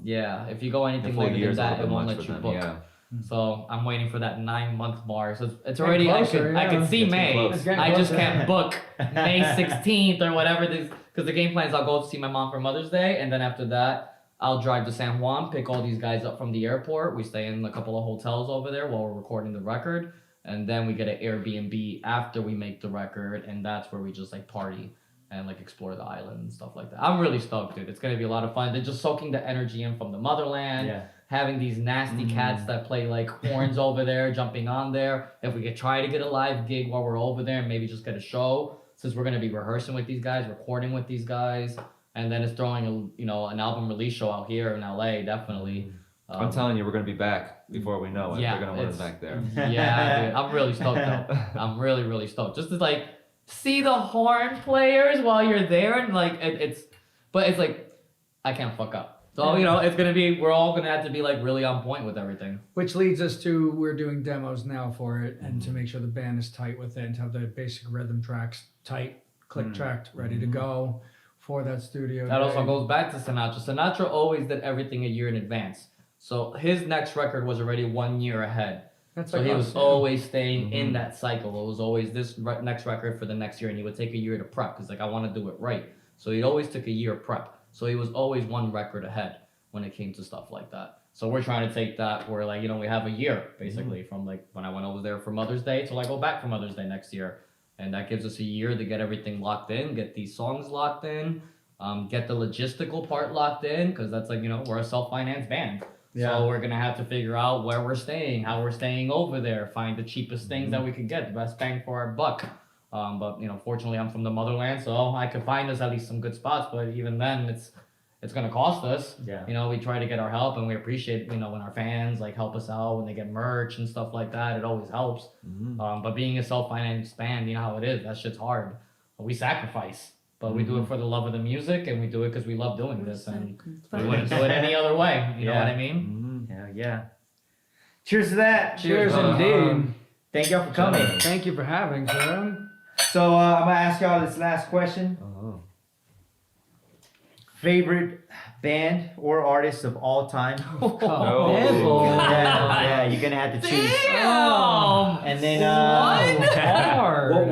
D: Yeah, if you go
B: The
D: anything
B: full
D: later than
B: year's a
D: that,
B: little
D: it
B: bit
D: won't
B: much
D: let
B: for
D: you
B: them,
D: book.
B: yeah.
D: So I'm waiting for that 9-month mark. So it's
C: Getting
D: already
C: closer,
D: I can
C: yeah.
D: see
B: Getting
D: May.
B: close.
C: It's getting
D: I just
C: closer.
D: can't book May 16th or whatever this because the game plan is I'll go see my mom for Mother's Day and then after that I'll drive to San Juan, pick all these guys up from the airport. We stay in a couple of hotels over there while we're recording the record, and then we get an Airbnb after we make the record, and that's where we just like party and like explore the island and stuff like that. I'm really stoked, dude. It's gonna be a lot of fun. They're just soaking the energy in from the motherland.
A: Yeah.
D: Having these nasty cats that play like horns over there, jumping on there. If we could try to get a live gig while we're over there and maybe just get a show, since we're gonna be rehearsing with these guys, recording with these guys, and then it's throwing an album release show out here in LA, definitely.
B: I'm telling you, we're gonna be back before we know it.
D: Yeah,
B: They're gonna want us
D: it's-
B: back there.
D: Yeah, dude, I'm really stoked though. I'm really, really stoked. Just to like see the horn players while you're there and like it's like I can't fuck up. So it's gonna be we're all gonna have to be like really on point with everything.
C: Which leads us to we're doing demos now for it, and to make sure the band is tight with it, and to have the basic rhythm tracks tight, click tracked, ready to go for that studio.
D: That also
C: day.
D: goes back to Sinatra. Sinatra always did everything a year in advance. So his next record was already 1 year ahead.
C: That's
D: So
C: like
D: he
C: us,
D: was
C: yeah.
D: always staying in that cycle. It was always this next record for the next year, and he would take a year to prep because like I want to do it right. So he always took a year prep. So he was always one record ahead when it came to stuff like that. So we're trying to take that where like we have a year basically from like when I went over there for Mother's Day till I go back for Mother's Day next year, and that gives us a year to get everything locked in, get these songs locked in, get the logistical part locked in because that's like we're a self-financed band.
A: Yeah.
D: So we're gonna have to figure out where we're staying, how we're staying over there, find the cheapest things that we can get, the best bang for our buck. But fortunately, I'm from the motherland, so I could find us at least some good spots. But even then, it's gonna cost us.
A: Yeah.
D: We try to get our help, and we appreciate when our fans like help us out when they get merch and stuff like that. It always helps. But being a self-financed band, you know how it is. That shit's hard. But we sacrifice. But we do it for the love of the music, and we do it because we love doing this, and we wouldn't do it any other way. You know what I mean?
A: Yeah. Cheers to that.
C: Cheers
D: brother.
C: indeed.
A: Thank y'all for coming.
C: Thank you for having, Sam.
A: So I'm gonna ask y'all this last question.
B: Oh.
A: Favorite band or artist of all time?
B: Oh.
A: Yeah, you're gonna have to choose.
D: Damn!
A: And then
C: Hard.
A: what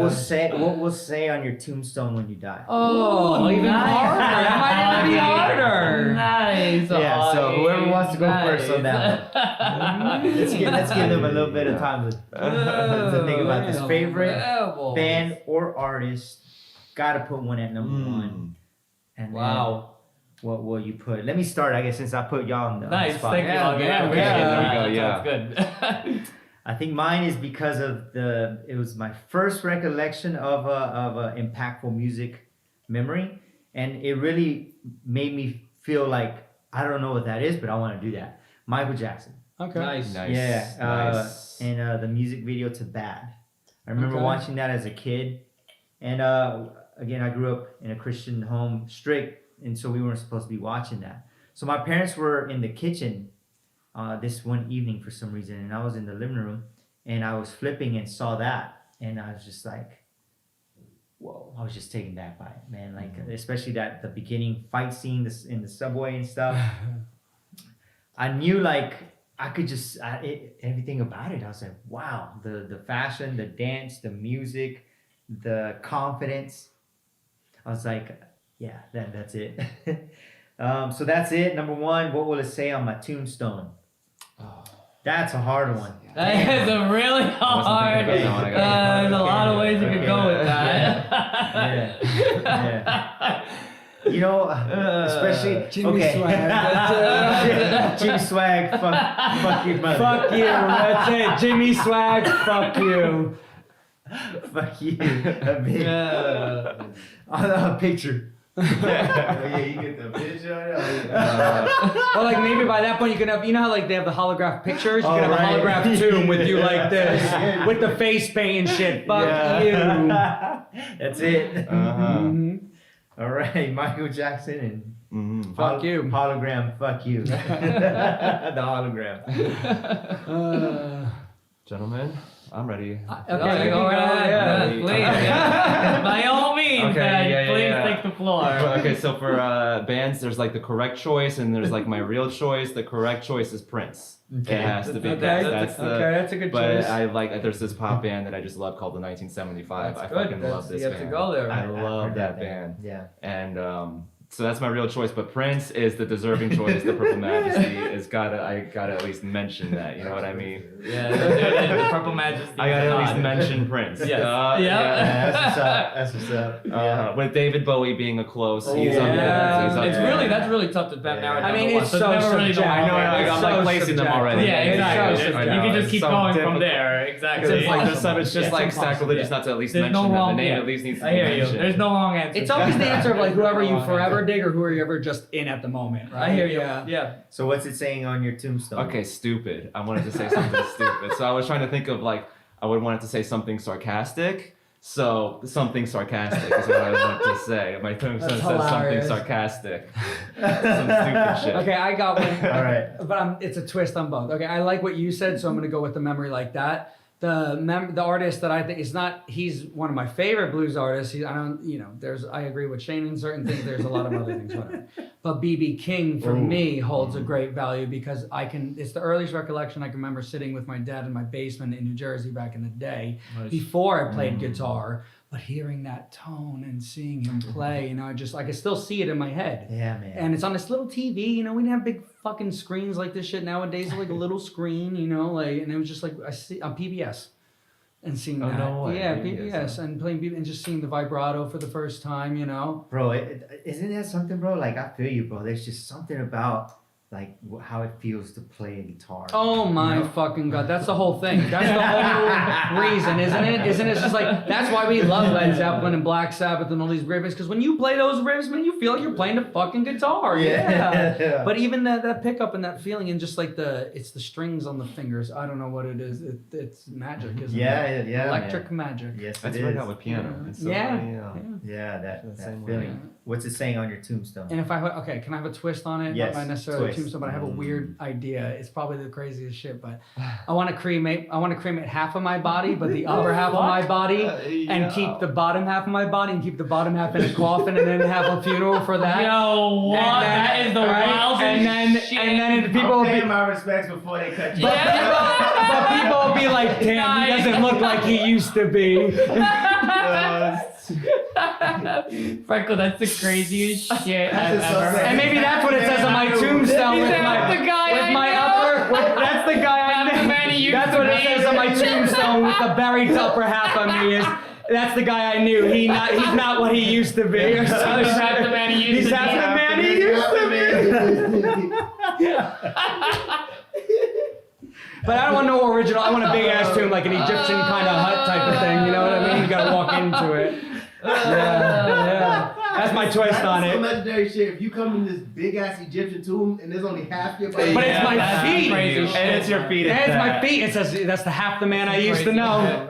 A: we'll say on your tombstone when you die.
D: Oh,
C: even harder. That might even be harder.
D: Nice.
A: Yeah, so
D: Audie.
A: whoever wants to go first on that
D: one.
A: Let's give them a little bit of time to think about this. Favorite band or artist? Gotta put one at number one. And then
D: Wow.
A: what will you put? Let me start, I guess, since I put y'all on the
D: Nice.
A: spot.
D: Thank you.
C: Yeah,
D: Augie. I
C: yeah,
D: appreciate
C: yeah.
D: that.
B: There we go,
D: That's good.
A: I think mine is because of it was my first recollection of a impactful music memory, and it really made me feel like I don't know what that is, but I want to do that. Michael Jackson.
C: Okay.
D: Nice.
B: Nice. Nice.
A: And the music video to Bad. I remember
C: Okay.
A: watching that as a kid, and again, I grew up in a Christian home, strict, and so we weren't supposed to be watching that. So my parents were in the kitchen this one evening for some reason, and I was in the living room, and I was flipping and saw that, and I was just like, whoa, I was just taken back by it, man. Like, especially the beginning fight scene in the subway and stuff. I knew, like, I could just, everything about it, I was like, wow, the fashion, the dance, the music, the confidence. I was like, yeah, that's it. So that's it. Number one, what will it say on my tombstone? That's a hard one.
D: That is a really hard.
B: thinking about that one.
D: There's a lot of ways you could go with that.
A: Yeah. You know, especially
C: Jimmy
A: okay.
C: Swagg, that's
A: Jimmy Swagg, fuck you, mother.
C: Fuck you. That's it. Jimmy Swagg. Fuck you.
A: Fuck you. A big, on a picture.
E: Yeah, you get the picture on it.
C: Well, like maybe by that point you can have, you know how like they have the holograph pictures? You can have
A: right.
C: a holograph tomb with you like this, with the face paint and shit. Fuck you.
A: That's it.
C: Mhm.
A: All right, Michael Jackson and
C: Fuck you.
A: Hologram, fuck you. The hologram.
B: Gentlemen, I'm ready.
C: Okay,
D: Go right ahead.
C: yeah.
D: Please. Yeah. By all means,
B: Okay, yeah,
D: please
B: yeah.
D: take the floor.
B: Okay, so for bands, there's like the correct choice, and there's like my real choice. The correct choice is Prince.
A: Okay.
B: It has to be.
C: Okay,
B: That's the.
C: okay, that's a good
B: But
C: choice.
B: I like there's this pop band that I just love called the 1975.
D: That's
B: I
D: good.
B: fucking love this
D: You have
B: band.
D: to go there.
B: I
A: I've
B: love
A: heard
B: that band.
A: Yeah.
B: And so that's my real choice. But Prince is the deserving choice. The Purple Majesty is I gotta at least mention that. You know what I mean?
D: Yeah, the Purple Majesty.
B: I gotta at least
D: God.
B: mention Prince.
D: Yes.
B: Yeah.
A: Yeah, that's what's up. That's what's up. Yeah.
B: With David Bowie being a close, he's
C: yeah.
B: up there. He's up
D: It's
B: there.
D: really that's really tough to narrow
A: Yeah.
D: down.
C: I mean,
D: to one,
C: it's
D: so
C: so
D: never really
C: subjective.
B: I know,
C: It's
B: I'm
C: so
B: like placing them
C: subjective.
B: already.
D: Yeah, exactly.
C: It's so
B: I
D: You
B: know,
D: can just
B: it's
D: keep
B: so
D: going
B: difficult.
D: from there. Exactly.
B: It's like it's just
C: Yeah.
B: like
C: It's impossible.
B: sacrilegious not to at least
D: There's
B: mention
D: no
B: that.
D: wrong
B: The name
D: yeah.
B: at least needs to
D: I
B: be
D: hear you.
B: mentioned.
D: There's no wrong answer.
C: It's always the answer of like whoever you
D: Wrong
C: forever
D: answer.
C: dig or who are you ever just in at the moment, right?
D: I hear you.
C: Yeah.
D: Yeah.
A: So what's it saying on your tombstone?
B: Okay, stupid. I wanted to say something stupid. So I was trying to think of like I would want it to say something sarcastic. So something sarcastic is what I wanted to say. My tombstone
C: That's
B: says something
C: hilarious.
B: sarcastic. Some stupid shit.
C: Okay, I got one.
A: All right.
C: But it's a twist on both. Okay, I like what you said, so I'm gonna go with the memory like that. The artist that I think is not, he's one of my favorite blues artists. I agree with Shane in certain things. There's a lot of other things, whatever. But B.B. King for me holds a great value because it's the earliest recollection I can remember sitting with my dad in my basement in New Jersey back in the day before I played guitar. But hearing that tone and seeing him play, I can still see it in my head.
A: Yeah, man.
C: And it's on this little TV, we didn't have big fucking screens like this shit nowadays, like a little screen, and it was just like, I see on PBS and seeing
B: Oh,
C: that.
B: no way.
C: Yeah,
B: PBS,
C: PBS and playing PBS and just seeing the vibrato for the first time,
A: Bro, isn't that something, bro? Like, I feel you, bro. There's just something about, like, how it feels to play a guitar.
C: Oh my fucking God, that's the whole thing. That's the whole reason, isn't it? Isn't it? It's just like, that's why we love Led Zeppelin and Black Sabbath and all these riffs, because when you play those riffs, man, you feel like you're playing the fucking guitar. Yeah. But even that pickup and that feeling and just like it's the strings on the fingers. I don't know what it is. It's magic, isn't it?
A: Yeah.
C: Electric magic.
A: Yes,
B: That's
A: it
B: right
A: is.
B: out with piano. It's so
C: Yeah.
B: funny,
A: Yeah, that
B: same
A: feeling.
B: way.
A: What's it saying on your tombstone?
C: And if can I have a twist on it?
A: Yes,
C: Not necessarily a
A: twist.
C: tombstone, but I have a weird idea. It's probably the craziest shit, but I want to cremate half of my body, but the upper half of my body, and keep the bottom half of my body, and keep the bottom half in a coffin, and then have a funeral for that.
D: Yo, what?
C: And then-
D: That is the
C: right?
D: wildest shit.
C: And then people
E: I'm
C: will be.
E: paying my respects before they cut you.
C: But people will be like, damn, he doesn't look like he used to be.
D: Franco, that's the craziest shit I've
E: just so
D: ever
E: sad.
D: heard.
C: And maybe that's what it says on my tombstone with
D: That's the guy I
C: my
D: know.
C: upper. That's the guy I
D: That's the
C: know.
D: man he used
C: That's
D: to
C: what it
D: be.
C: says on my tombstone with the buried upper half of me is. That's the guy I knew. He's not what he used to be. Or
D: He's half the man he used
C: He's
D: to
C: half
D: be.
C: the man he used to be. But I don't want no original. I want a big ass tomb, like an Egyptian kind of hut type of thing. You know what I mean? You gotta walk into it. Yeah. That's my twist on
E: That's
C: it.
E: some legendary shit. If you come in this big ass Egyptian tomb and there's only half your body.
C: But it's my
D: that's
C: feet.
D: crazy shit.
B: And it's your feet.
C: That's my feet. It says that's the half the man I used to
D: Crazy
C: know.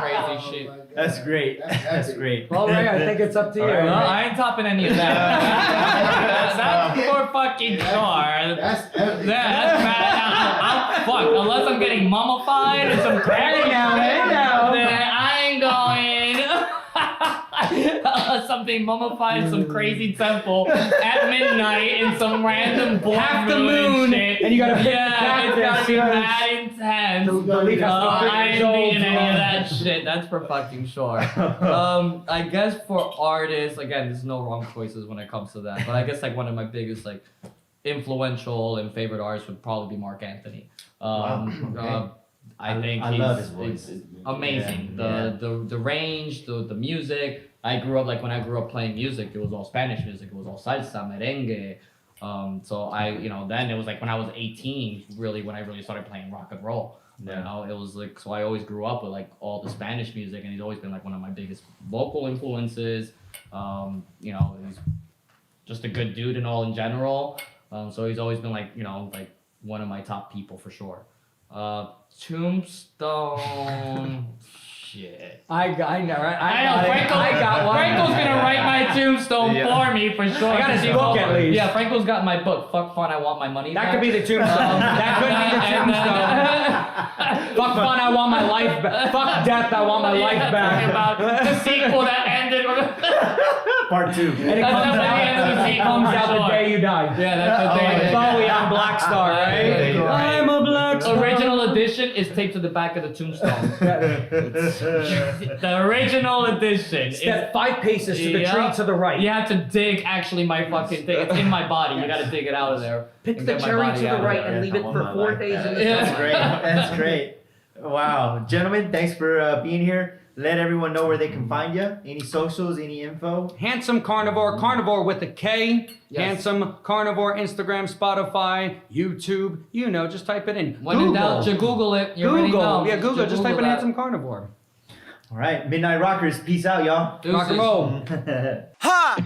D: Crazy shit.
E: my God.
A: That's great. That's
E: epic.
A: great.
C: Well, Ray, I think it's up to you.
B: All right.
D: No, I ain't topping any of that. That's for fucking sure.
E: That's epic.
D: That's bad. I'm fucked. Unless I'm getting mummified and some crazy
C: Hang down.
D: then I ain't going. Unless I'm being mummified in some crazy temple at midnight in some random blood
C: Half the moon,
D: shit.
C: and you gotta pick the
D: Yeah, it's gotta be
C: cactus.
D: that intense.
C: The leaf has to be
D: I ain't
C: 3 years old.
D: being any of that shit. That's for fucking sure. I guess for artists, again, there's no wrong choices when it comes to that. But I guess like one of my biggest like influential and favorite artists would probably be Mark Anthony. I think
A: I
D: he's,
A: love his voice.
D: it's amazing.
A: Yeah.
D: The range, the music. I grew up when I grew up playing music, it was all Spanish music. It was all salsa, merengue. So then it was like when I was 18, really when I really started playing rock and roll.
A: Yeah.
D: You know, it was like, so I always grew up with like all the Spanish music, and he's always been like one of my biggest vocal influences. He's just a good dude and all in general. So he's always been like one of my top people for sure. Tombstone. Shit.
C: I know, right?
D: I know,
C: got one.
D: Franco's gonna write my tombstone for me for sure.
C: I got his book at least.
D: Yeah, Franco's got my book. Fuck fun, I want my money
C: That
D: back.
C: could be the tombstone. That could be the tombstone. Fuck fun, I want my life back. Fuck death, I want my life back.
D: About the sequel that ended.
A: Part 2.
C: And it
D: That's
C: comes
D: definitely the end of the
C: out,
D: sequel,
C: comes
D: for
C: out the
D: sure.
C: day you die.
D: Yeah, that's the thing.
C: Like Bowie on Black Star,
D: There you
C: right?
D: go.
C: I'm a Black Star.
D: Original edition is taped to the back of the tombstone. The original edition.
C: Step 5 paces to the
D: Yeah.
C: tree to the right.
D: You have to dig actually my fucking thing. It's in my body. You gotta dig it out of there.
C: Pick
D: and
C: the
D: get my
C: cherry
D: body
C: to
D: out
C: the
D: of
C: right
D: there.
C: and leave it for 4 days in the
D: Yeah.
A: That's
C: sun.
A: great. That's great. Wow. Gentlemen, thanks for being here. Let everyone know where they can find you. Any socials, any info?
C: Handsome Karnivore, Karnivore with a K.
D: Yes.
C: Handsome Karnivore, Instagram, Spotify, YouTube. Just type it in.
D: When in doubt, you Google it. You already
C: Google.
D: know.
C: Yeah, Google. Just type in
D: that.
C: Handsome Carnivore.
A: All right. Midnight Rockers. Peace out, y'all.
D: Deuces.
C: Rock and roll.
F: Ha!